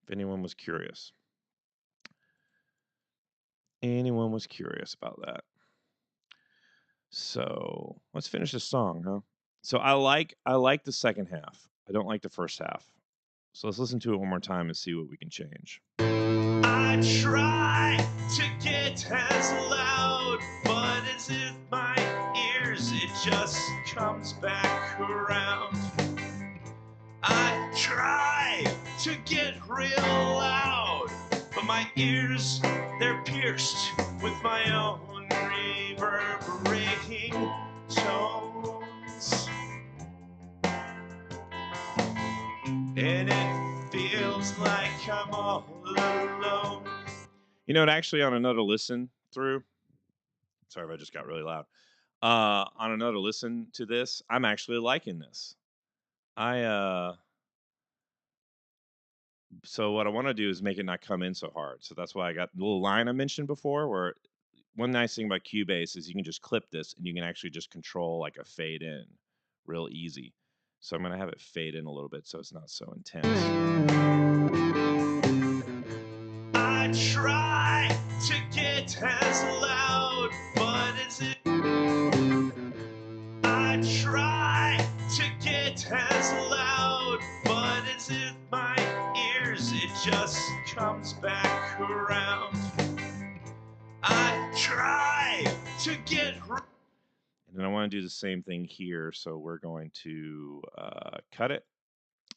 if anyone was curious about that. So let's finish this song, huh? So I like the second half. I don't like the first half. So let's listen to it one more time and see what we can change. I try to get as loud, but as if my ears, it just comes back around. I try to get real loud, but my ears, they're pierced with my own reverberating tones. And it feels like I'm all alone. Actually on another listen through, sorry if I just got really loud. On another listen to this, I'm actually liking this. So what I want to do is make it not come in so hard. So that's why I got the little line I mentioned before, where one nice thing about Cubase is you can just clip this and you can actually just control like a fade in real easy. So I'm going to have it fade in a little bit so it's not so intense. I try to get as loud, but get as loud, but it's in my ears, it just comes back around. I try to get. And then I want to do the same thing here. So we're going to cut it.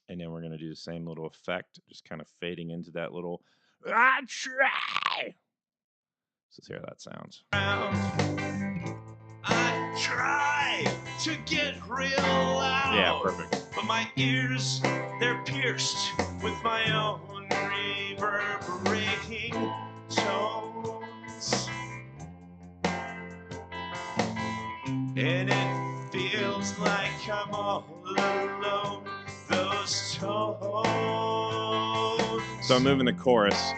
And then we're going to do the same little effect, just kind of fading into that little, I try. So let's hear how that sounds. I try to get real loud. Yeah, perfect. But my ears, they're pierced with my own reverberating tones. And it feels like I'm all alone. Those tones. So I'm moving the chorus.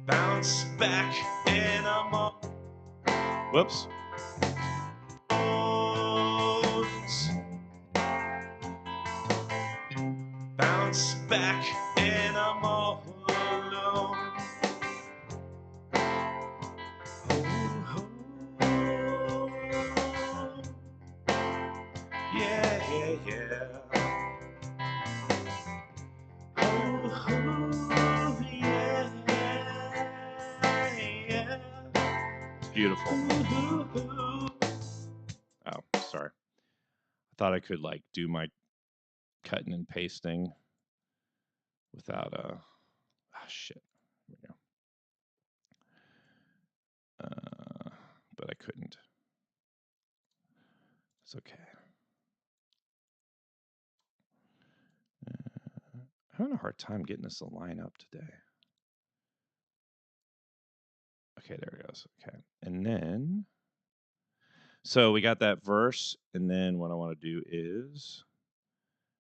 Bounce back and I'm all. Whoops. Bounce back and I'm all alone. Yeah, yeah, yeah. Yeah, yeah. It's beautiful. Oh, sorry. I thought I could like do my cutting and pasting without shit. Here we go. But I couldn't. It's okay. I'm having a hard time getting this to line up today. Okay, there it goes. Okay. And then, so we got that verse. And then what I want to do is,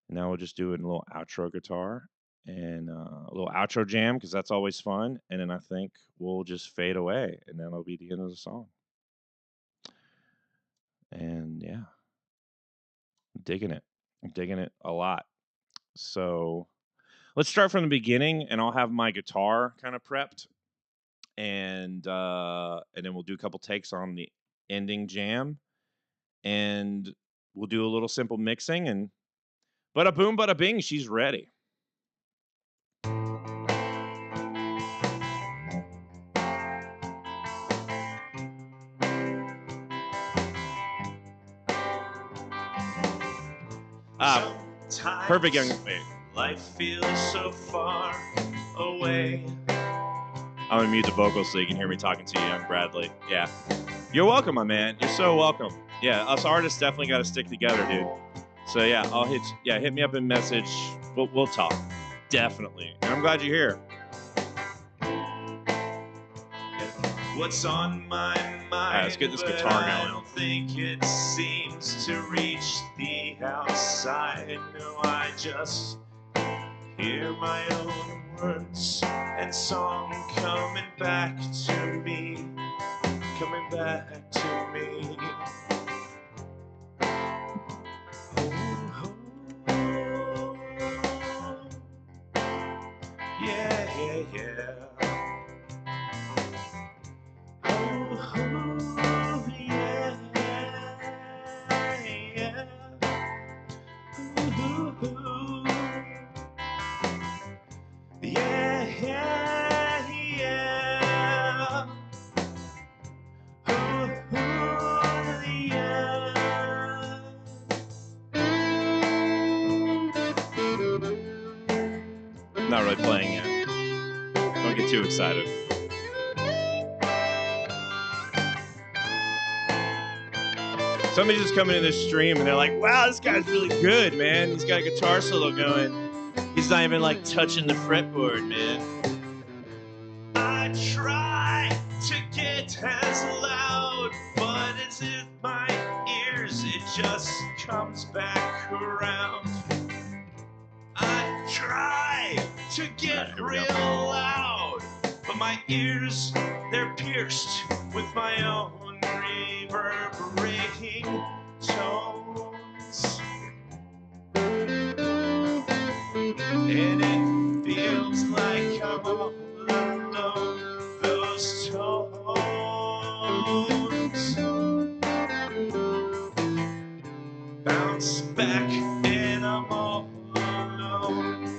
now we'll just do it in a little outro guitar and a little outro jam, because that's always fun. And then I think we'll just fade away, and then it'll be the end of the song. And yeah, I'm digging it. I'm digging it a lot. So let's start from the beginning, and I'll have my guitar kind of prepped, and then we'll do a couple takes on the ending jam, and we'll do a little simple mixing, and bada boom, bada bing, she's ready. Perfect young. Wait. Life feels so far away. I'm gonna mute the vocals so you can hear me talking to you, young Bradley. Yeah. You're welcome, my man. You're so welcome. Yeah, us artists definitely got to stick together, dude. So yeah, I'll hit me up in message. We'll talk. Definitely. And I'm glad you're here. What's on my mind? All right, let's get this guitar going. I don't think it seems to reach the outside. No, I just hear my own words and song coming back to me, coming back to me. Yeah, yeah, yeah. Not really playing yet. Don't get too excited. Somebody's just coming in this stream and they're like, wow, this guy's really good, man. He's got a guitar solo going. He's not even like touching the fretboard, man. I try to get as loud, but it's in my ears, it just comes back around. I try to get real loud, but my ears, they're pierced with my own reverberating tones. And it feels like I'm all alone. Those tones bounce back and I'm all alone.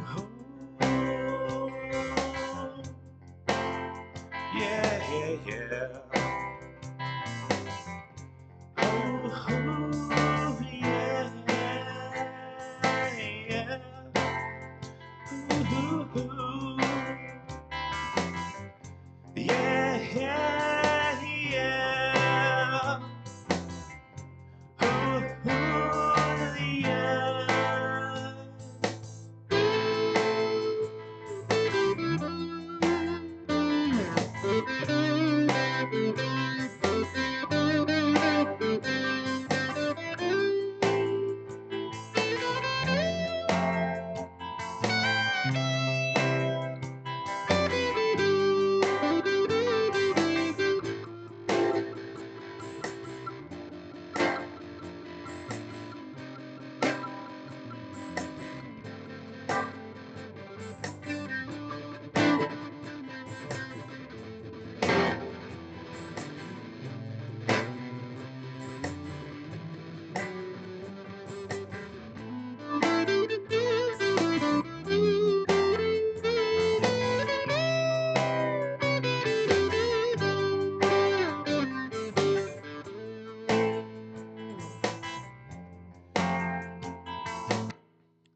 Oh, oh, yeah, yeah, yeah. Oh, oh, yeah, yeah. Ooh, ooh, yeah, yeah, yeah. Ooh,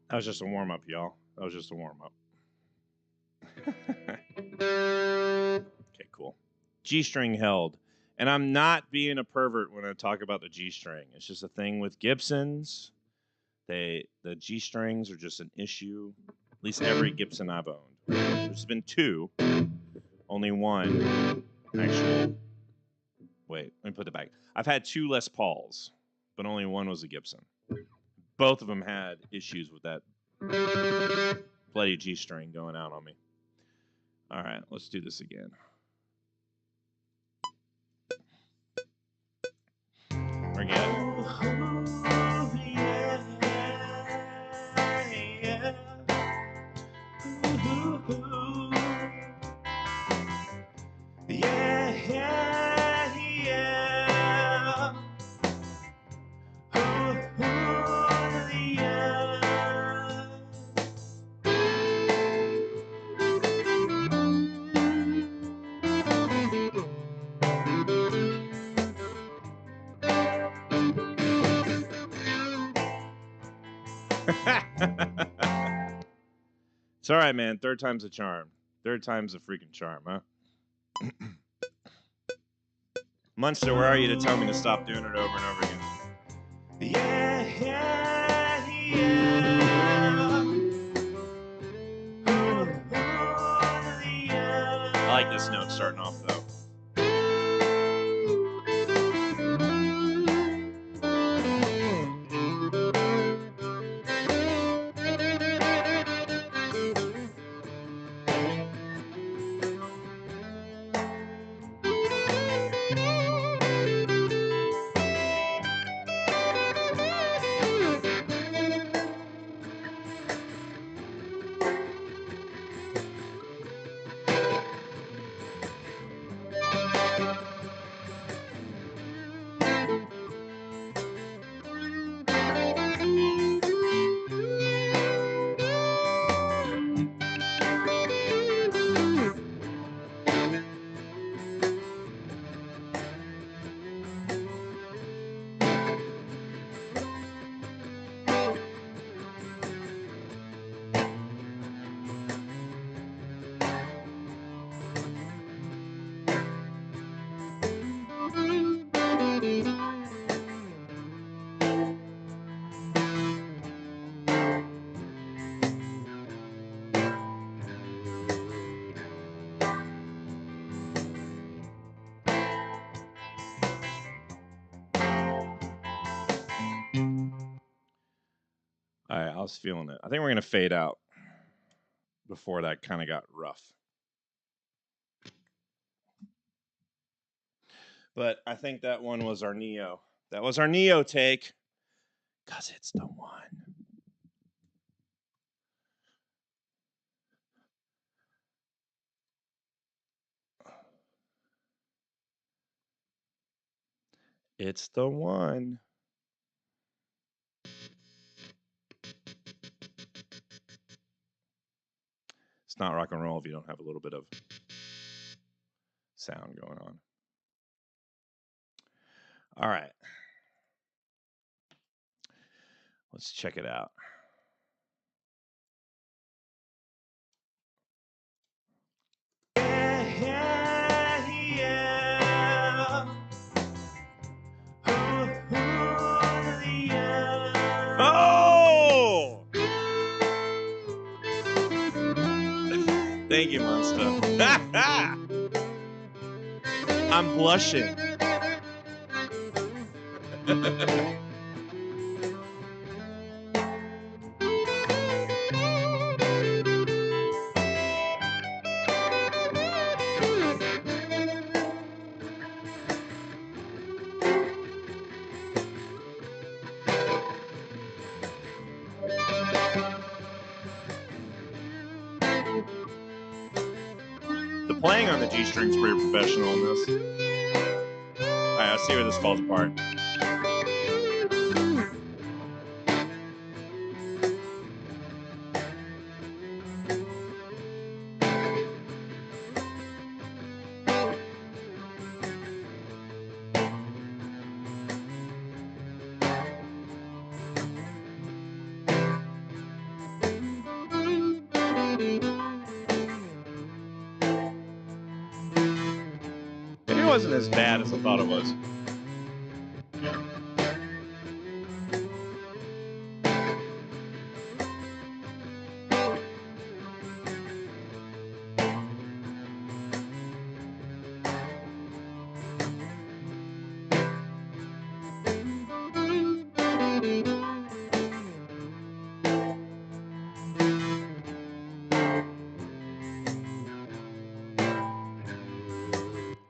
That was just a warm up, y'all. That was just a warm up. Okay, cool. G string held. And I'm not being a pervert when I talk about the G string. It's just a thing with Gibsons. The G strings are just an issue. At least every Gibson I've owned. There's been two. Only one. Actually. Wait, let me put it back. I've had two Les Pauls, but only one was a Gibson. Both of them had issues with that bloody G string going out on me. All right, let's do this again. We're good. Yeah, yeah, yeah. Ooh, yeah. It's all right, man. Third time's a charm. Third time's a freaking charm, huh? Munster, where are you to tell me to stop doing it over and over again? Yeah, yeah, yeah. Ooh, yeah. I like this note starting off, though. All right, I was feeling it. I think we're going to fade out before that kind of got rough. But I think that one was our Neo. That was our Neo take. Because it's the one. It's the one. It's not rock and roll if you don't have a little bit of sound going on. All right. Let's check it out. Yeah, yeah. Ooh, yeah. Oh! Thank you, Monster. I'm blushing. The playing on the G string's pretty professional in this. All right, let's see where this falls apart. Maybe it wasn't as bad as I thought it was.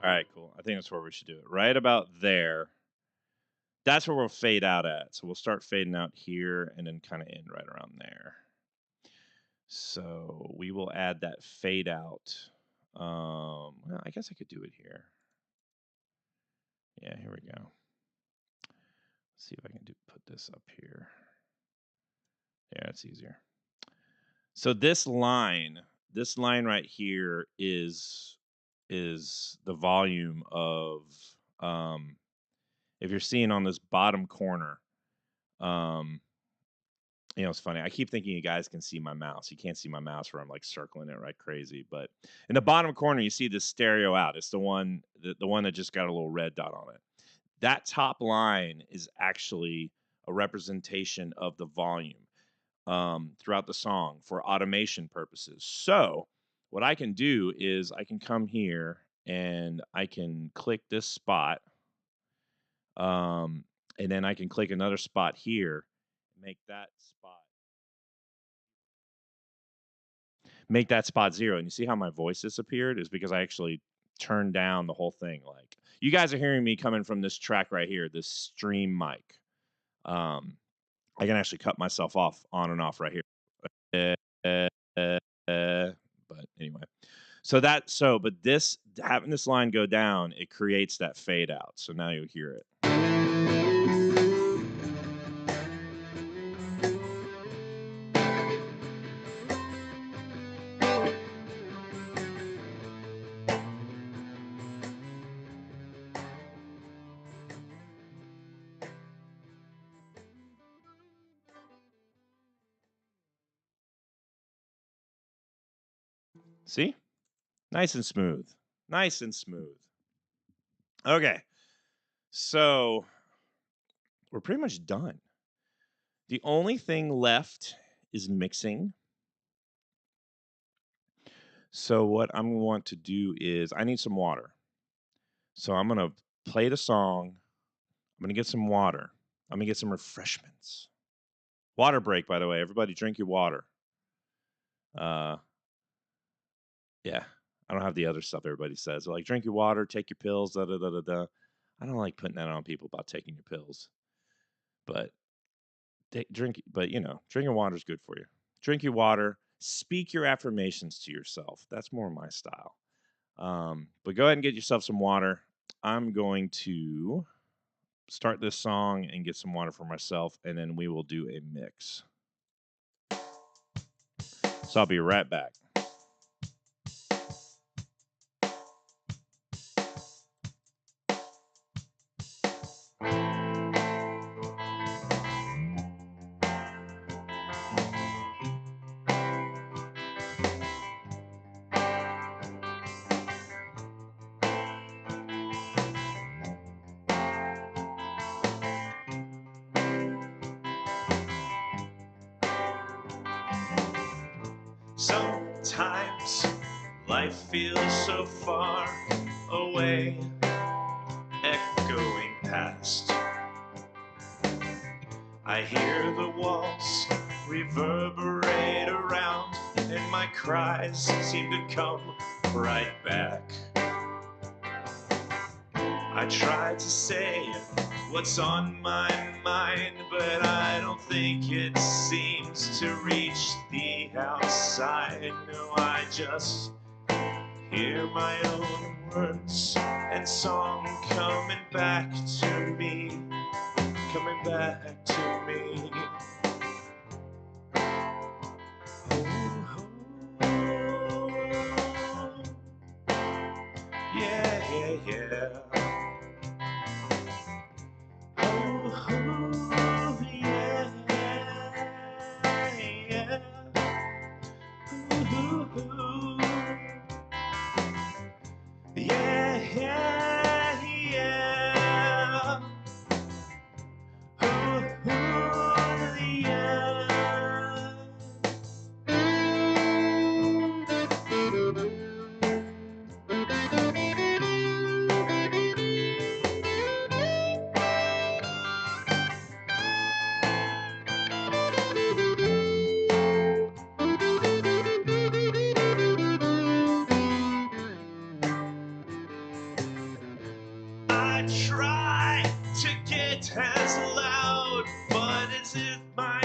All right, cool. I think that's where we should do it. Right about there. That's where we'll fade out at. So we'll start fading out here and then kind of end right around there. So we will add that fade out. Well, I guess I could do it here. Yeah, here we go. Let's see if I can put this up here. Yeah, it's easier. So this line right here is the volume of if you're seeing on this bottom corner, it's funny. I keep thinking you guys can see my mouse. You can't see my mouse where I'm like circling it right crazy. But in the bottom corner, you see this stereo out. It's the one that just got a little red dot on it. That top line is actually a representation of the volume throughout the song for automation purposes. So what I can do is I can come here and I can click this spot. And then I can click another spot here, make that spot 0. And you see how my voice disappeared is because I actually turned down the whole thing. Like you guys are hearing me coming from this track right here, this stream mic. I can actually cut myself off on and off right here. But anyway, but this having this line go down, it creates that fade out. So now you'll hear it. See? Nice and smooth. Nice and smooth. Okay. So we're pretty much done. The only thing left is mixing. So what I'm going to want to do is I need some water. So I'm going to play the song. I'm going to get some water. I'm going to get some refreshments. Water break, by the way. Everybody drink your water. Yeah. I don't have the other stuff everybody says. They're like, drink your water, take your pills, da da da da da. I don't like putting that on people about taking your pills. But drinking water is good for you. Drink your water. Speak your affirmations to yourself. That's more my style. But go ahead and get yourself some water. I'm going to start this song and get some water for myself, and then we will do a mix. So I'll be right back. Sometimes life feels so far away, echoing past. I hear the walls reverberate around, and my cries seem to come right back. I try to say what's on my mind, but I don't think it seems to reach the outside. No, I just hear my own words and song coming back to me, coming back to me. Yeah, yeah, yeah. I try to get as loud, but it's in my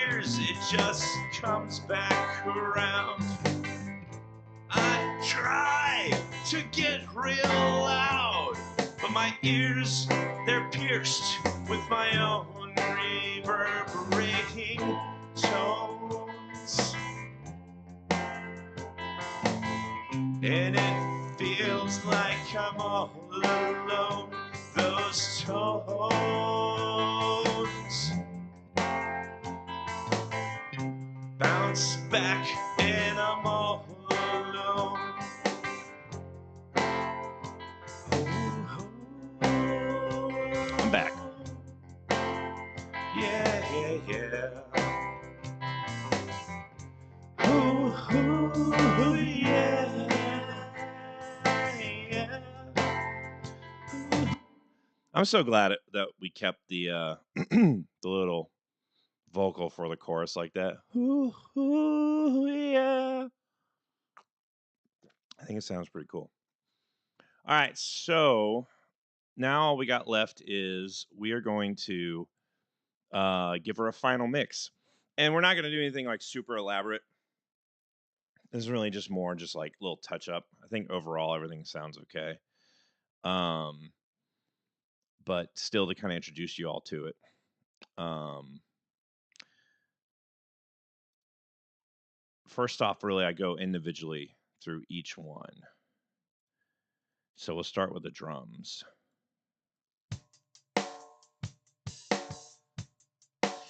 ears, it just comes back around. I try to get real loud, but my ears, they're pierced with my own reverberating tones. And it feels like I'm all alone. Those tones bounce back, and I'm all alone. I'm back. Yeah, yeah, yeah. Ooh, ooh, yeah, yeah. I'm so glad that we kept the the little vocal for the chorus like that. Ooh, ooh, yeah. I think it sounds pretty cool. All right, so now all we got left is we are going to give her a final mix. And we're not going to do anything like super elaborate. This is really just more just like little touch up. I think overall everything sounds okay. But still to kind of introduce you all to it. First off, really, I go individually through each one. So we'll start with the drums.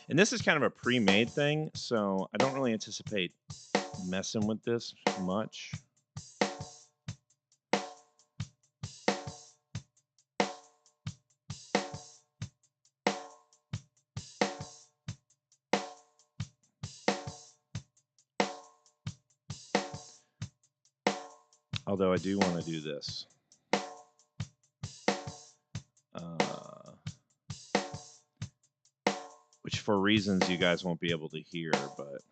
And this is kind of a pre-made thing, so I don't really anticipate messing with this much. Although I do want to do this. Which for reasons you guys won't be able to hear, but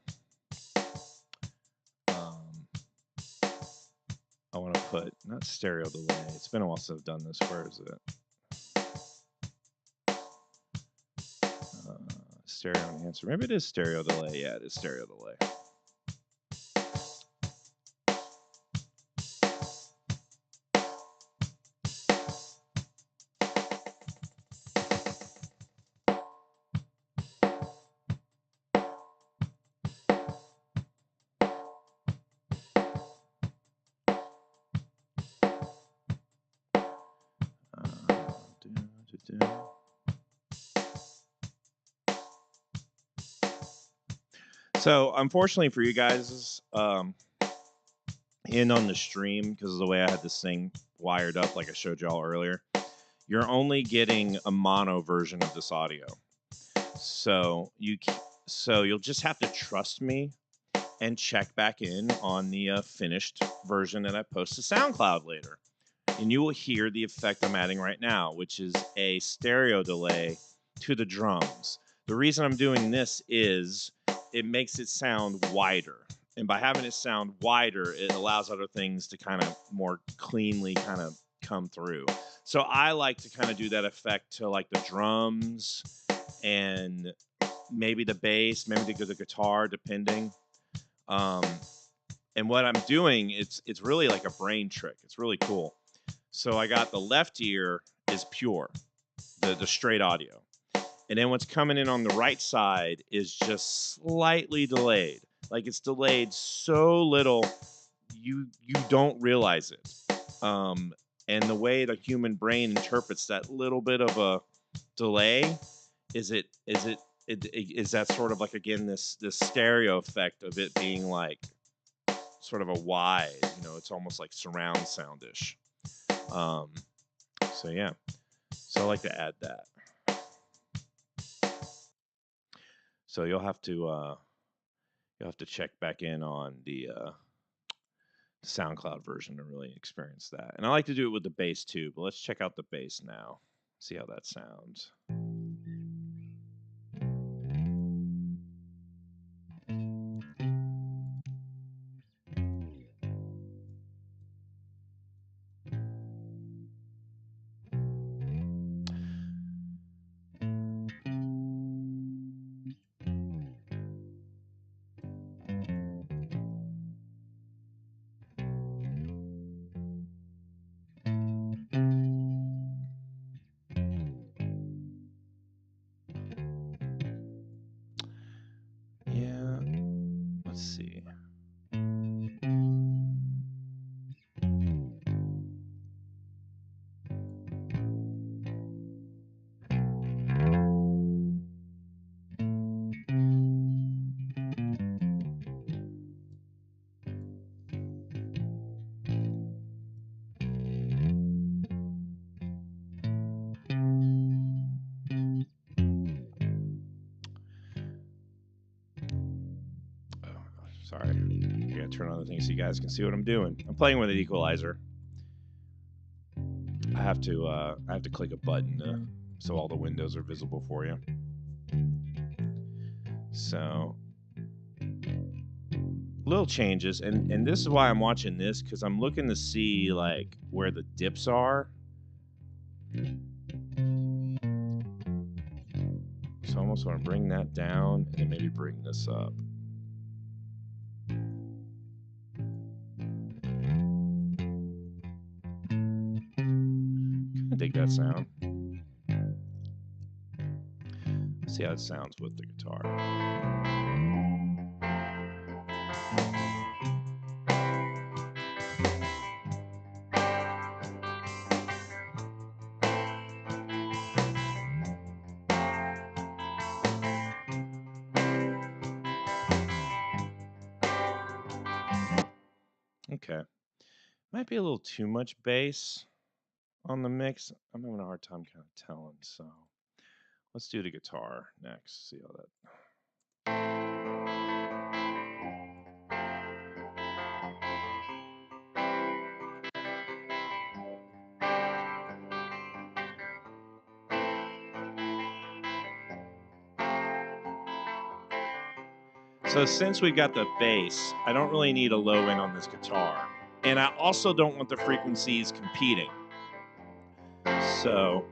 I want to put, not stereo delay. It's been a while since I've done this. Where is it? Stereo enhancer. Maybe it is stereo delay. Yeah, it is stereo delay. So unfortunately for you guys, in on the stream, because of the way I had this thing wired up, like I showed y'all earlier, you're only getting a mono version of this audio. So you'll just have to trust me and check back in on the finished version that I post to SoundCloud later. And you will hear the effect I'm adding right now, which is a stereo delay to the drums. The reason I'm doing this is it makes it sound wider. And by having it sound wider, it allows other things to kind of more cleanly kind of come through. So I like to kind of do that effect to like the drums and maybe the bass, maybe the guitar, depending. And what I'm doing, it's really like a brain trick. It's really cool. So I got the left ear is pure, the straight audio. And then what's coming in on the right side is just slightly delayed. Like it's delayed so little you don't realize it. And the way the human brain interprets that little bit of a delay is that sort of like, again, this stereo effect of it being like sort of a wide, it's almost like surround soundish. So yeah, so I like to add that. So you'll have to check back in on the SoundCloud version to really experience that. And I like to do it with the bass too, but let's check out the bass now. See how that sounds. Yeah, let's see. Sorry, I gotta turn on the thing so you guys can see what I'm doing. I'm playing with an equalizer. I have to click a button so all the windows are visible for you. So little changes, and this is why I'm watching this, because I'm looking to see like where the dips are. So I almost want to bring that down and then maybe bring this up. I dig that sound. Let's see how it sounds with the guitar. Okay. Might be a little too much bass on the mix. I'm having a hard time kind of telling, so let's do the guitar next. See how that. So since we've got the bass, I don't really need a low end on this guitar. And I also don't want the frequencies competing. So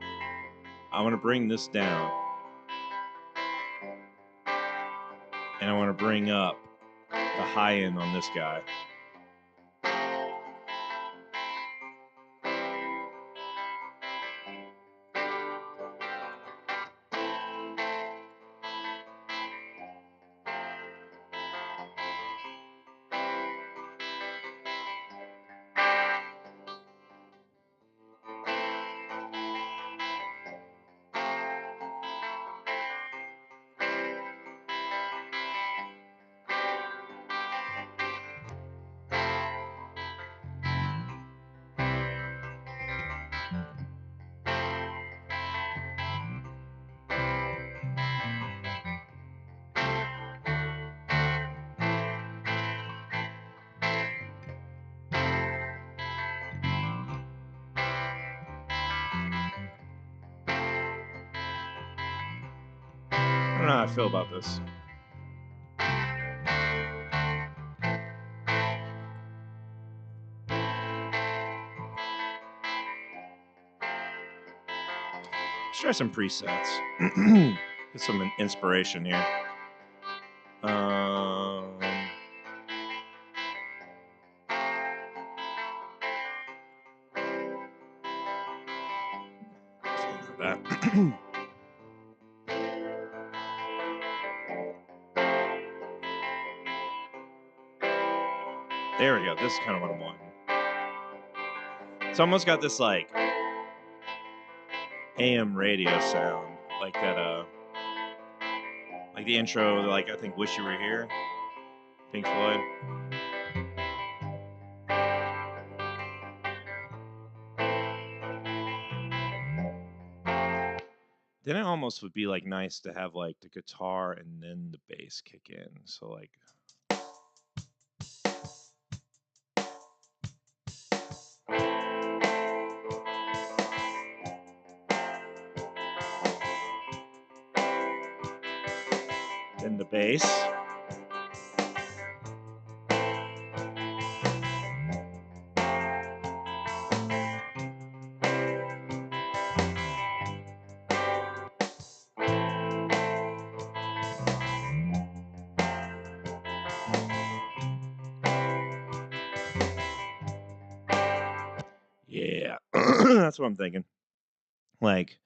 I want to bring this down. And I want to bring up the high end on this guy. how I feel about this. Let's try some presets. Get some inspiration here. That. There we go. This is kind of what I'm wanting. It's almost got this like AM radio sound, like that. Like the intro, like I think "Wish You Were Here," Pink Floyd. Then it almost would be like nice to have like the guitar and then the bass kick in. So like. Then the bass. Yeah, that's what I'm thinking. Like,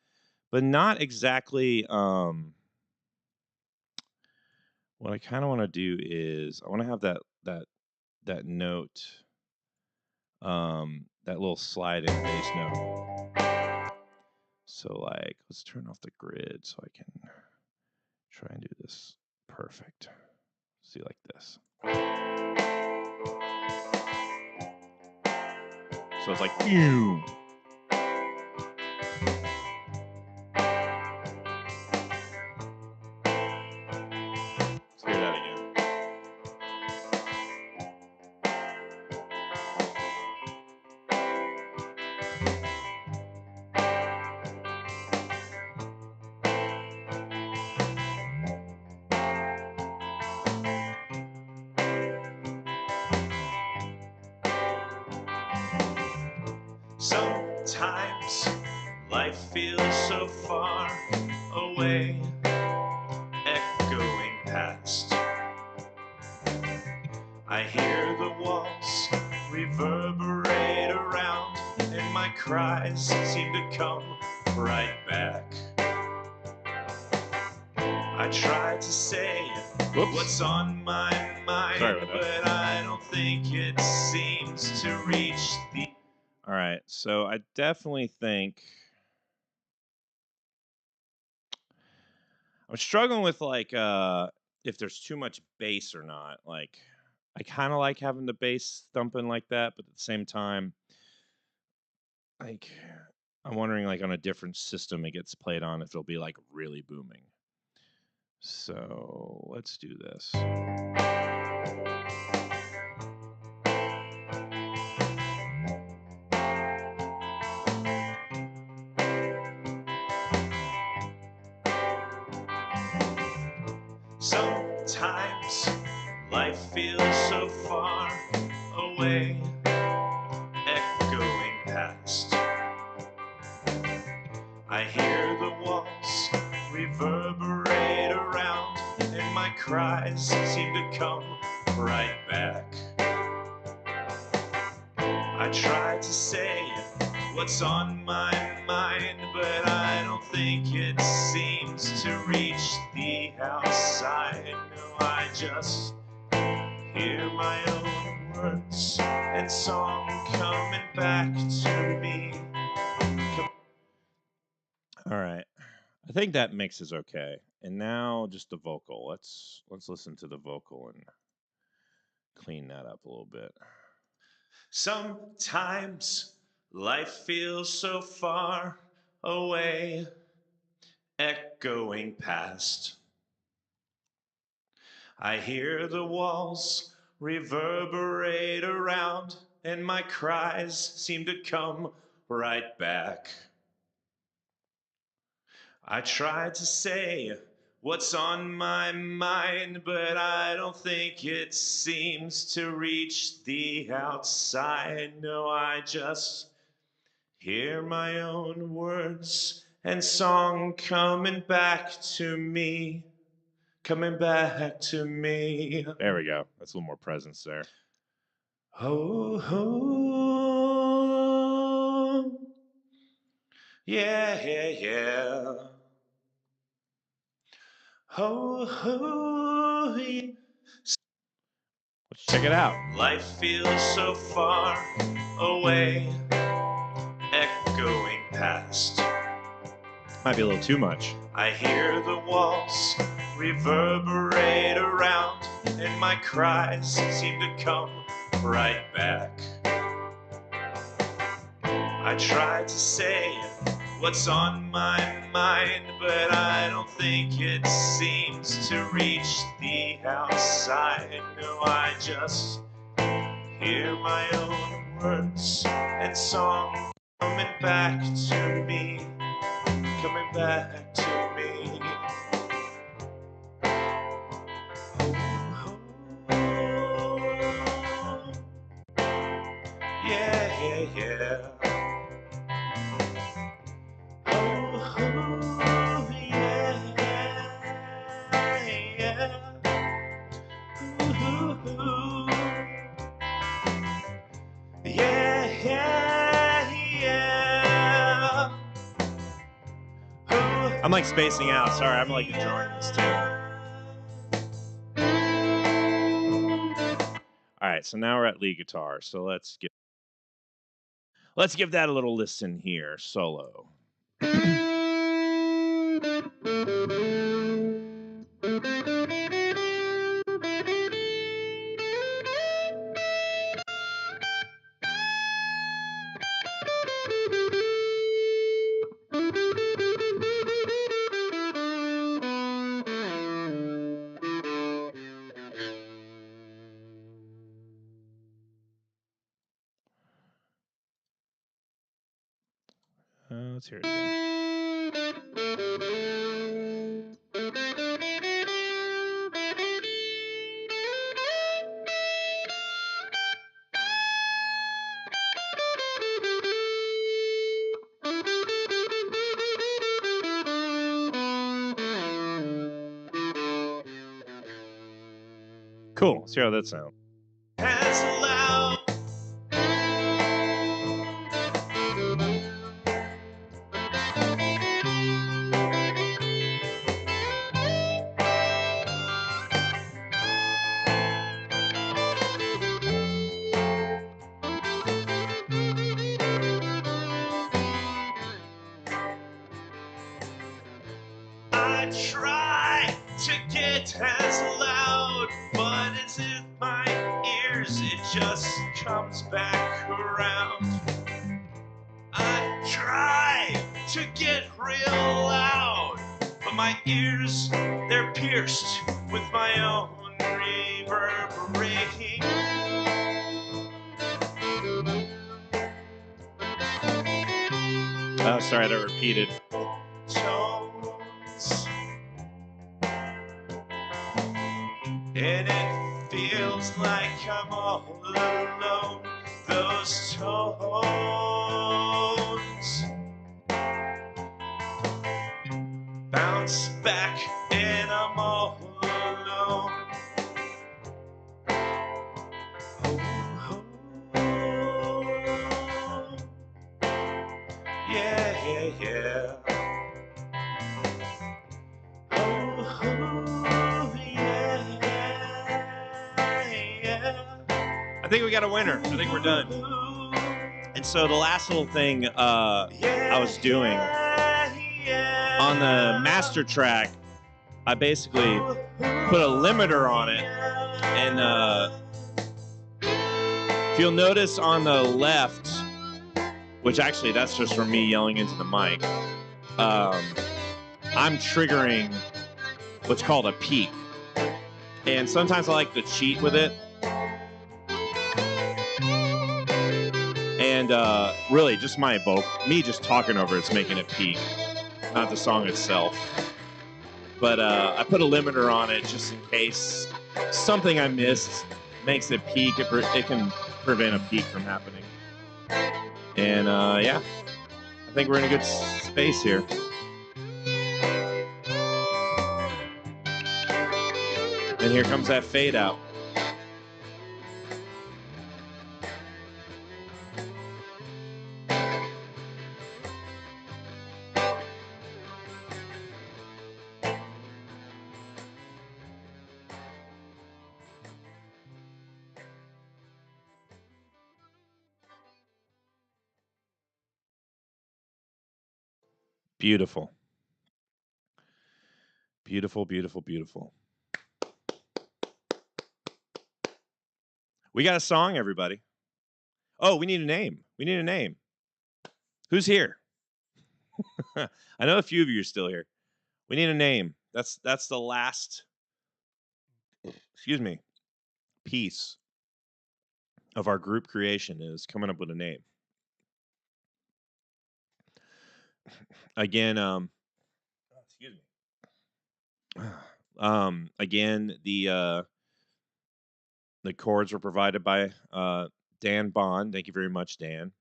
but not exactly. What I kind of want to do is I want to have that note, that little slide in bass note. So like, let's turn off the grid so I can try and do this perfect. See, like this. So it's like, ew. Let's hear that again. Sometimes life feels so far away, echoing past. I hear the walls reverberate around, and my cries seem to come right back. I try to say what's on my mind, but I don't think it seems to reach the... All right, so I definitely think I'm struggling with like if there's too much bass or not. Like I kind of like having the bass thumping like that, but at the same time, like I'm wondering like on a different system it gets played on if it'll be like really booming. So let's do this. Sometimes life feels so far away, echoing past. I hear the walls reverberate around, and my cries seem to come right back. I try to say what's on my mind, but I don't think it seems to reach the outside. No, I just hear my own words and song coming back to me. All right. I think that mix is okay. And now just the vocal. Let's listen to the vocal and clean that up a little bit. Sometimes life feels so far away, echoing past. I hear the walls reverberate around, and my cries seem to come right back. I try to say what's on my mind, but I don't think it seems to reach the outside. No, I just hear my own words and song coming back to me. Coming back to me. There we go. That's a little more presence there. Oh, oh, yeah, yeah, yeah. Oh, oh, yeah. Let's check it out. Life feels so far away, echoing past. Might be a little too much. I hear the walls reverberate around, and my cries seem to come right back. I tried to say what's on my mind, but I don't think it seems to reach the outside. No, I just hear my own words and song coming back to me, coming back to me. Oh, yeah, yeah, yeah. Oh, yeah, yeah. Ooh, yeah, yeah, yeah. I'm like spacing out. Sorry, I'm like enjoying this too. All right, so now we're at lead guitar. So let's give that a little listen here, solo. Let's hear it again. Cool. Let's hear how that sounds. As loud. I try to get as loud, but as if my ears, it just comes back around. I try to get real loud, but my ears, they're pierced with my own reverberating. Oh, sorry, that repeated. Tones. And it feels like I'm all alone. Those tones bounce back and I'm all alone. Yeah, yeah, yeah. I think we got a winner. I think we're done. And so the last little thing I was doing on the master track, I basically put a limiter on it. And if you'll notice on the left, which actually that's just from me yelling into the mic, I'm triggering what's called a peak. And sometimes I like to cheat with it. And really, just me just talking over it's making it peak, not the song itself. but I put a limiter on it just in case something I missed makes it peak. It can prevent a peak from happening. And yeah, I think we're in a good space here. And here comes that fade out. Beautiful. Beautiful, beautiful, beautiful. We got a song, everybody. Oh, we need a name. We need a name. Who's here? I know a few of you are still here. We need a name. That's the last, excuse me, piece of our group creation is coming up with a name. Again, excuse me. Again, the chords were provided by Dan Bond. Thank you very much, Dan.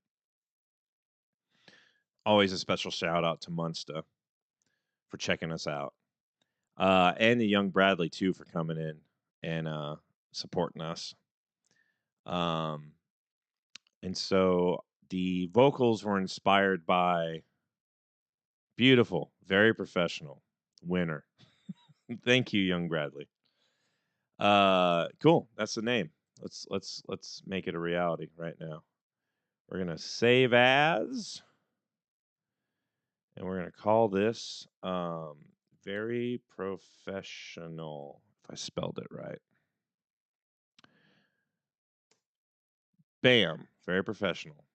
Always a special shout out to Munsta for checking us out. And the young Bradley too for coming in and supporting us. And so the vocals were inspired by beautiful, very professional winner. Thank you, young Bradley. Cool. That's the name. Let's make it a reality right now. We're gonna save as, and we're gonna call this very professional. If I spelled it right. Bam. Very professional.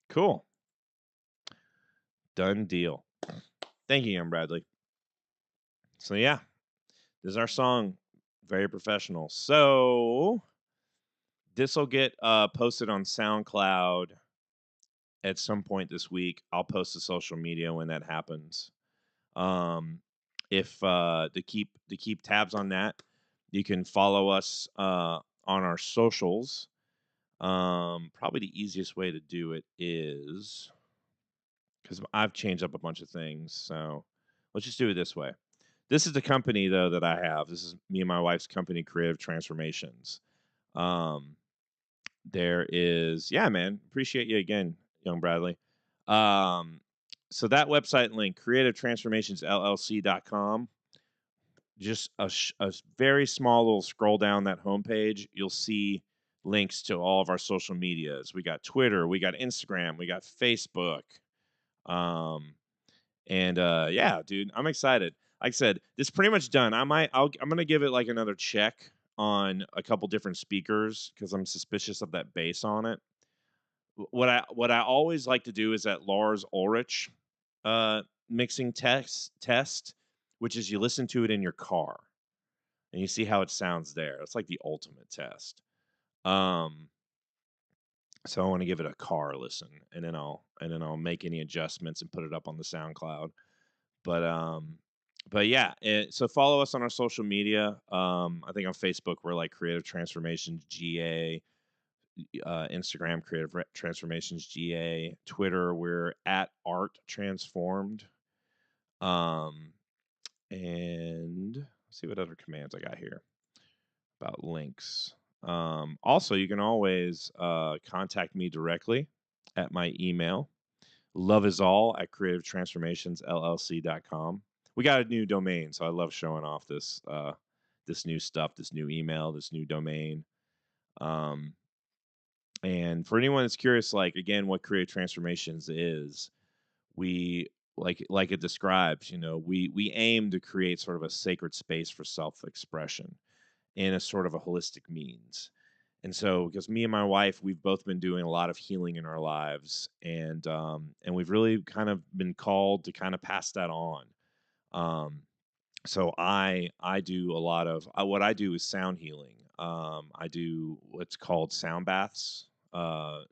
Cool. Done deal. Thank you, young Bradley. So yeah, this is our song, very professional. So this will get posted on SoundCloud at some point this week. I'll post to social media when that happens. If to keep tabs on that, you can follow us on our socials. Probably the easiest way to do it is because I've changed up a bunch of things. So let's just do it this way. This is the company though that I have. This is me and my wife's company, Creative Transformations. There is, yeah, man. Appreciate you again, young Bradley. So that website link, creativetransformationsllc.com. Just a very small little scroll down that homepage. You'll see links to all of our social medias. We got Twitter, we got Instagram, we got Facebook. And yeah, dude, I'm excited. Like I said, this is pretty much done. I'm gonna give it like another check on a couple different speakers because I'm suspicious of that bass on it. What I always like to do is that Lars Ulrich mixing test, which is you listen to it in your car and you see how it sounds there. It's like the ultimate test. So I want to give it a car listen, and then I'll make any adjustments and put it up on the SoundCloud. But yeah, so follow us on our social media. I think on Facebook we're like Creative Transformations GA, Instagram Creative Transformations GA, Twitter we're at Art Transformed. And let's see what other commands I got here about links. Also, you can always contact me directly at my email, loveisall@creativetransformationsllc.com. We got a new domain, so I love showing off this this new stuff, this new email, this new domain. And for anyone that's curious, like again, what Creative Transformations is, we like it describes, you know, we aim to create sort of a sacred space for self-expression in a sort of a holistic means. And so, because me and my wife, we've both been doing a lot of healing in our lives, and we've really kind of been called to kind of pass that on. So I do a lot of what I do is sound healing. I do what's called sound baths,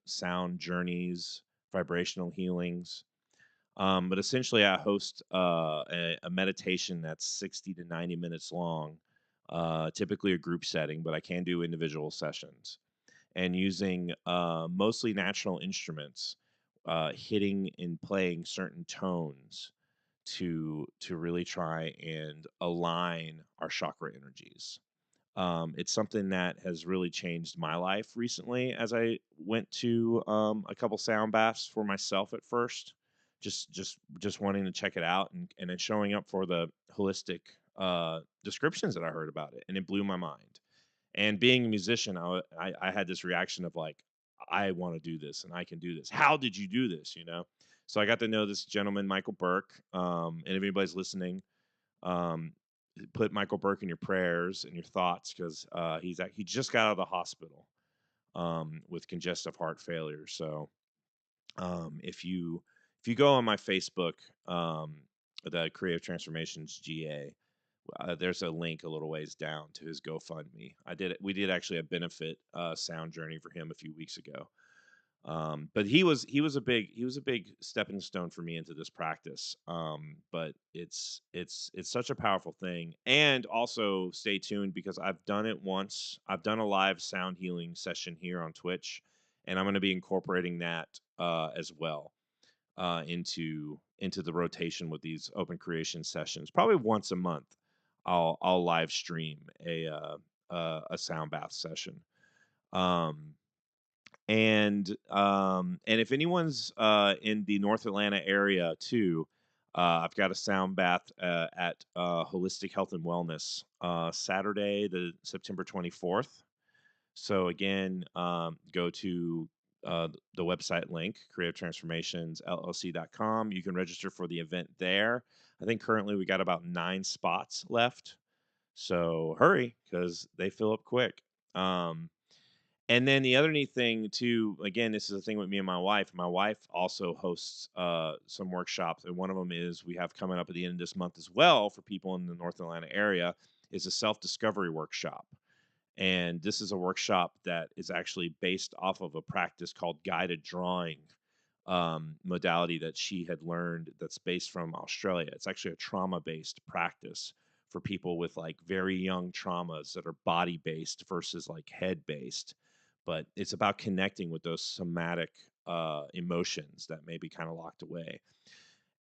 sound journeys, vibrational healings. But essentially, I host a meditation that's 60 to 90 minutes long, typically a group setting, but I can do individual sessions. And using mostly natural instruments, hitting and playing certain tones to really try and align our chakra energies. It's something that has really changed my life recently as I went to a couple sound baths for myself at first, just wanting to check it out and then showing up for the holistic descriptions that I heard about it, and it blew my mind. And being a musician, I had this reaction of like, I want to do this and I can do this. How did you do this? You know? So I got to know this gentleman, Michael Burke. And if anybody's listening, um, put Michael Burke in your prayers and your thoughts because he just got out of the hospital with congestive heart failure. So if you go on my Facebook, the Creative Transformations GA, there's a link a little ways down to his GoFundMe. We did actually a benefit sound journey for him a few weeks ago. But he was a big stepping stone for me into this practice. But it's such a powerful thing. And also stay tuned because I've done it once. I've done a live sound healing session here on Twitch, and I'm going to be incorporating that as well into the rotation with these open creation sessions. Probably once a month, I'll live stream a sound bath session. Um, and if anyone's in the North Atlanta area too, I've got a sound bath at Holistic Health and Wellness Saturday, the September 24th. So again, go to the website link, creativetransformationsllc.com. You can register for the event there. I think currently we got about 9 spots left. So hurry because they fill up quick. And then the other neat thing too, again, this is a thing with me and my wife. My wife also hosts some workshops, and one of them is we have coming up at the end of this month as well for people in the North Atlanta area is a self-discovery workshop. And this is a workshop that is actually based off of a practice called guided drawing modality that she had learned that's based from Australia. It's actually a trauma based practice for people with like very young traumas that are body based versus like head based. But it's about connecting with those somatic emotions that may be kind of locked away,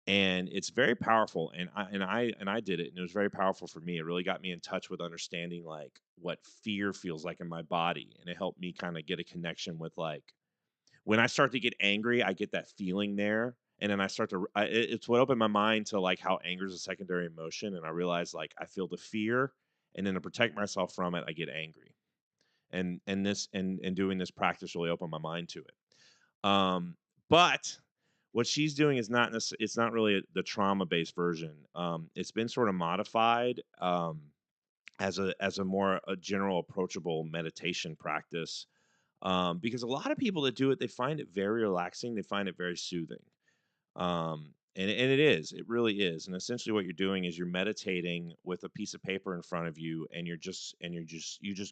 and it's very powerful. And I did it, and it was very powerful for me. It really got me in touch with understanding like what fear feels like in my body, and it helped me kind of get a connection with like when I start to get angry, I get that feeling there, and then I start to it's what opened my mind to like how anger is a secondary emotion, and I realized like I feel the fear, and then to protect myself from it, I get angry. And doing this practice really opened my mind to it. But what she's doing is not it's not really the trauma based version. It's been sort of modified as a more a general approachable meditation practice, because a lot of people that do it, they find it very relaxing. They find it very soothing. And it is, it really is. And essentially what you're doing is you're meditating with a piece of paper in front of you, and you just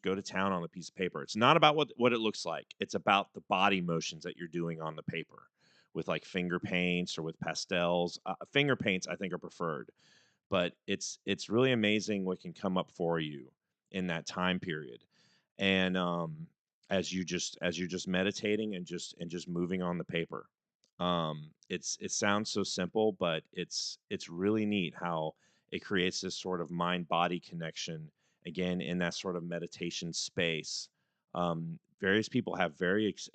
go to town on the piece of paper. It's not about what it looks like. It's about the body motions that you're doing on the paper with like finger paints or with pastels. Finger paints I think are preferred, but it's really amazing what can come up for you in that time period. And as you're just meditating and just moving on the paper. It sounds so simple, but it's really neat how it creates this sort of mind body connection again in that sort of meditation space. Various people have various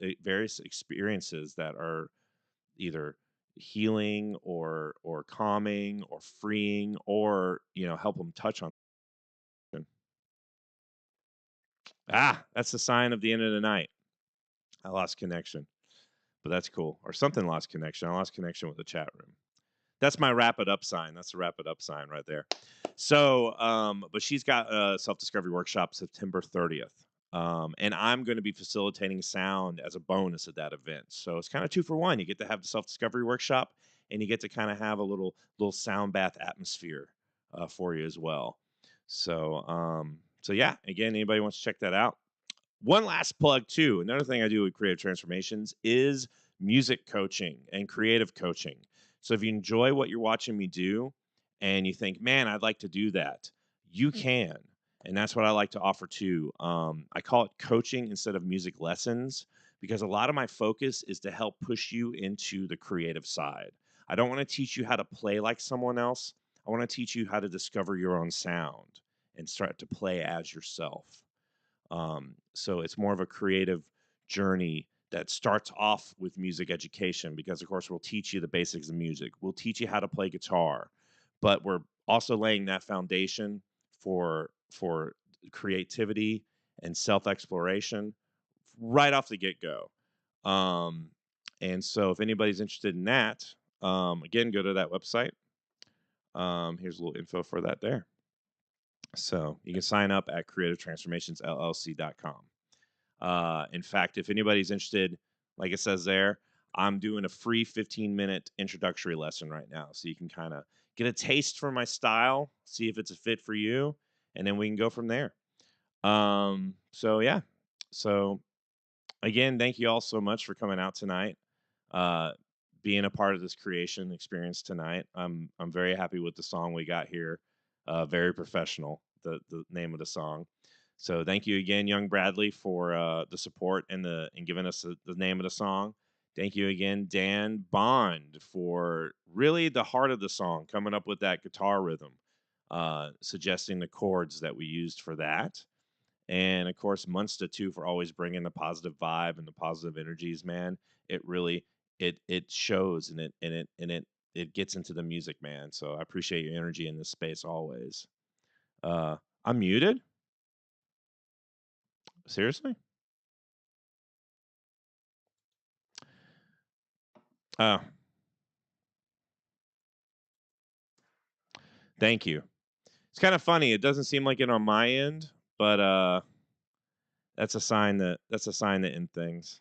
experiences that are either healing or calming or freeing, or help them touch on. That's the sign of the end of the night. I lost connection, but that's cool. Or something lost connection. I lost connection with the chat room. That's my wrap it up sign. That's a wrap it up sign right there. So, but she's got a self discovery workshop September 30th. And I'm going to be facilitating sound as a bonus at that event. So it's kind of 2 for 1. You get to have the self discovery workshop, and you get to kind of have a little sound bath atmosphere for you as well. So yeah, again, anybody wants to check that out. One last plug too. Another thing I do with Creative Transformations is music coaching and creative coaching. So if you enjoy what you're watching me do and you think, man, I'd like to do that, you can. And that's what I like to offer too. I call it coaching instead of music lessons because a lot of my focus is to help push you into the creative side. I don't want to teach you how to play like someone else. I want to teach you how to discover your own sound and start to play as yourself. So it's more of a creative journey that starts off with music education because, of course, we'll teach you the basics of music. We'll teach you how to play guitar, but we're also laying that foundation for creativity and self exploration right off the get go. Um, and so, if anybody's interested in that, again, go to that website. Here's a little info for that there. So you can sign up at creativetransformationsllc.com. In fact, if anybody's interested, like it says there, I'm doing a free 15-minute introductory lesson right now. So you can kind of get a taste for my style, see if it's a fit for you, and then we can go from there. So yeah. So again, thank you all so much for coming out tonight, uh, being a part of this creation experience tonight. I'm very happy with the song we got here. Very professional. The name of the song. So thank you again, Young Bradley, for the support and giving us the name of the song. Thank you again, Dan Bond, for really the heart of the song, coming up with that guitar rhythm, suggesting the chords that we used for that. And of course, Munsta too for always bringing the positive vibe and the positive energies. Man, it really it shows and it gets into the music, man. So I appreciate your energy in this space always. I'm muted. Seriously? Oh, thank you. It's kind of funny. It doesn't seem like it on my end, but that's a sign that in things.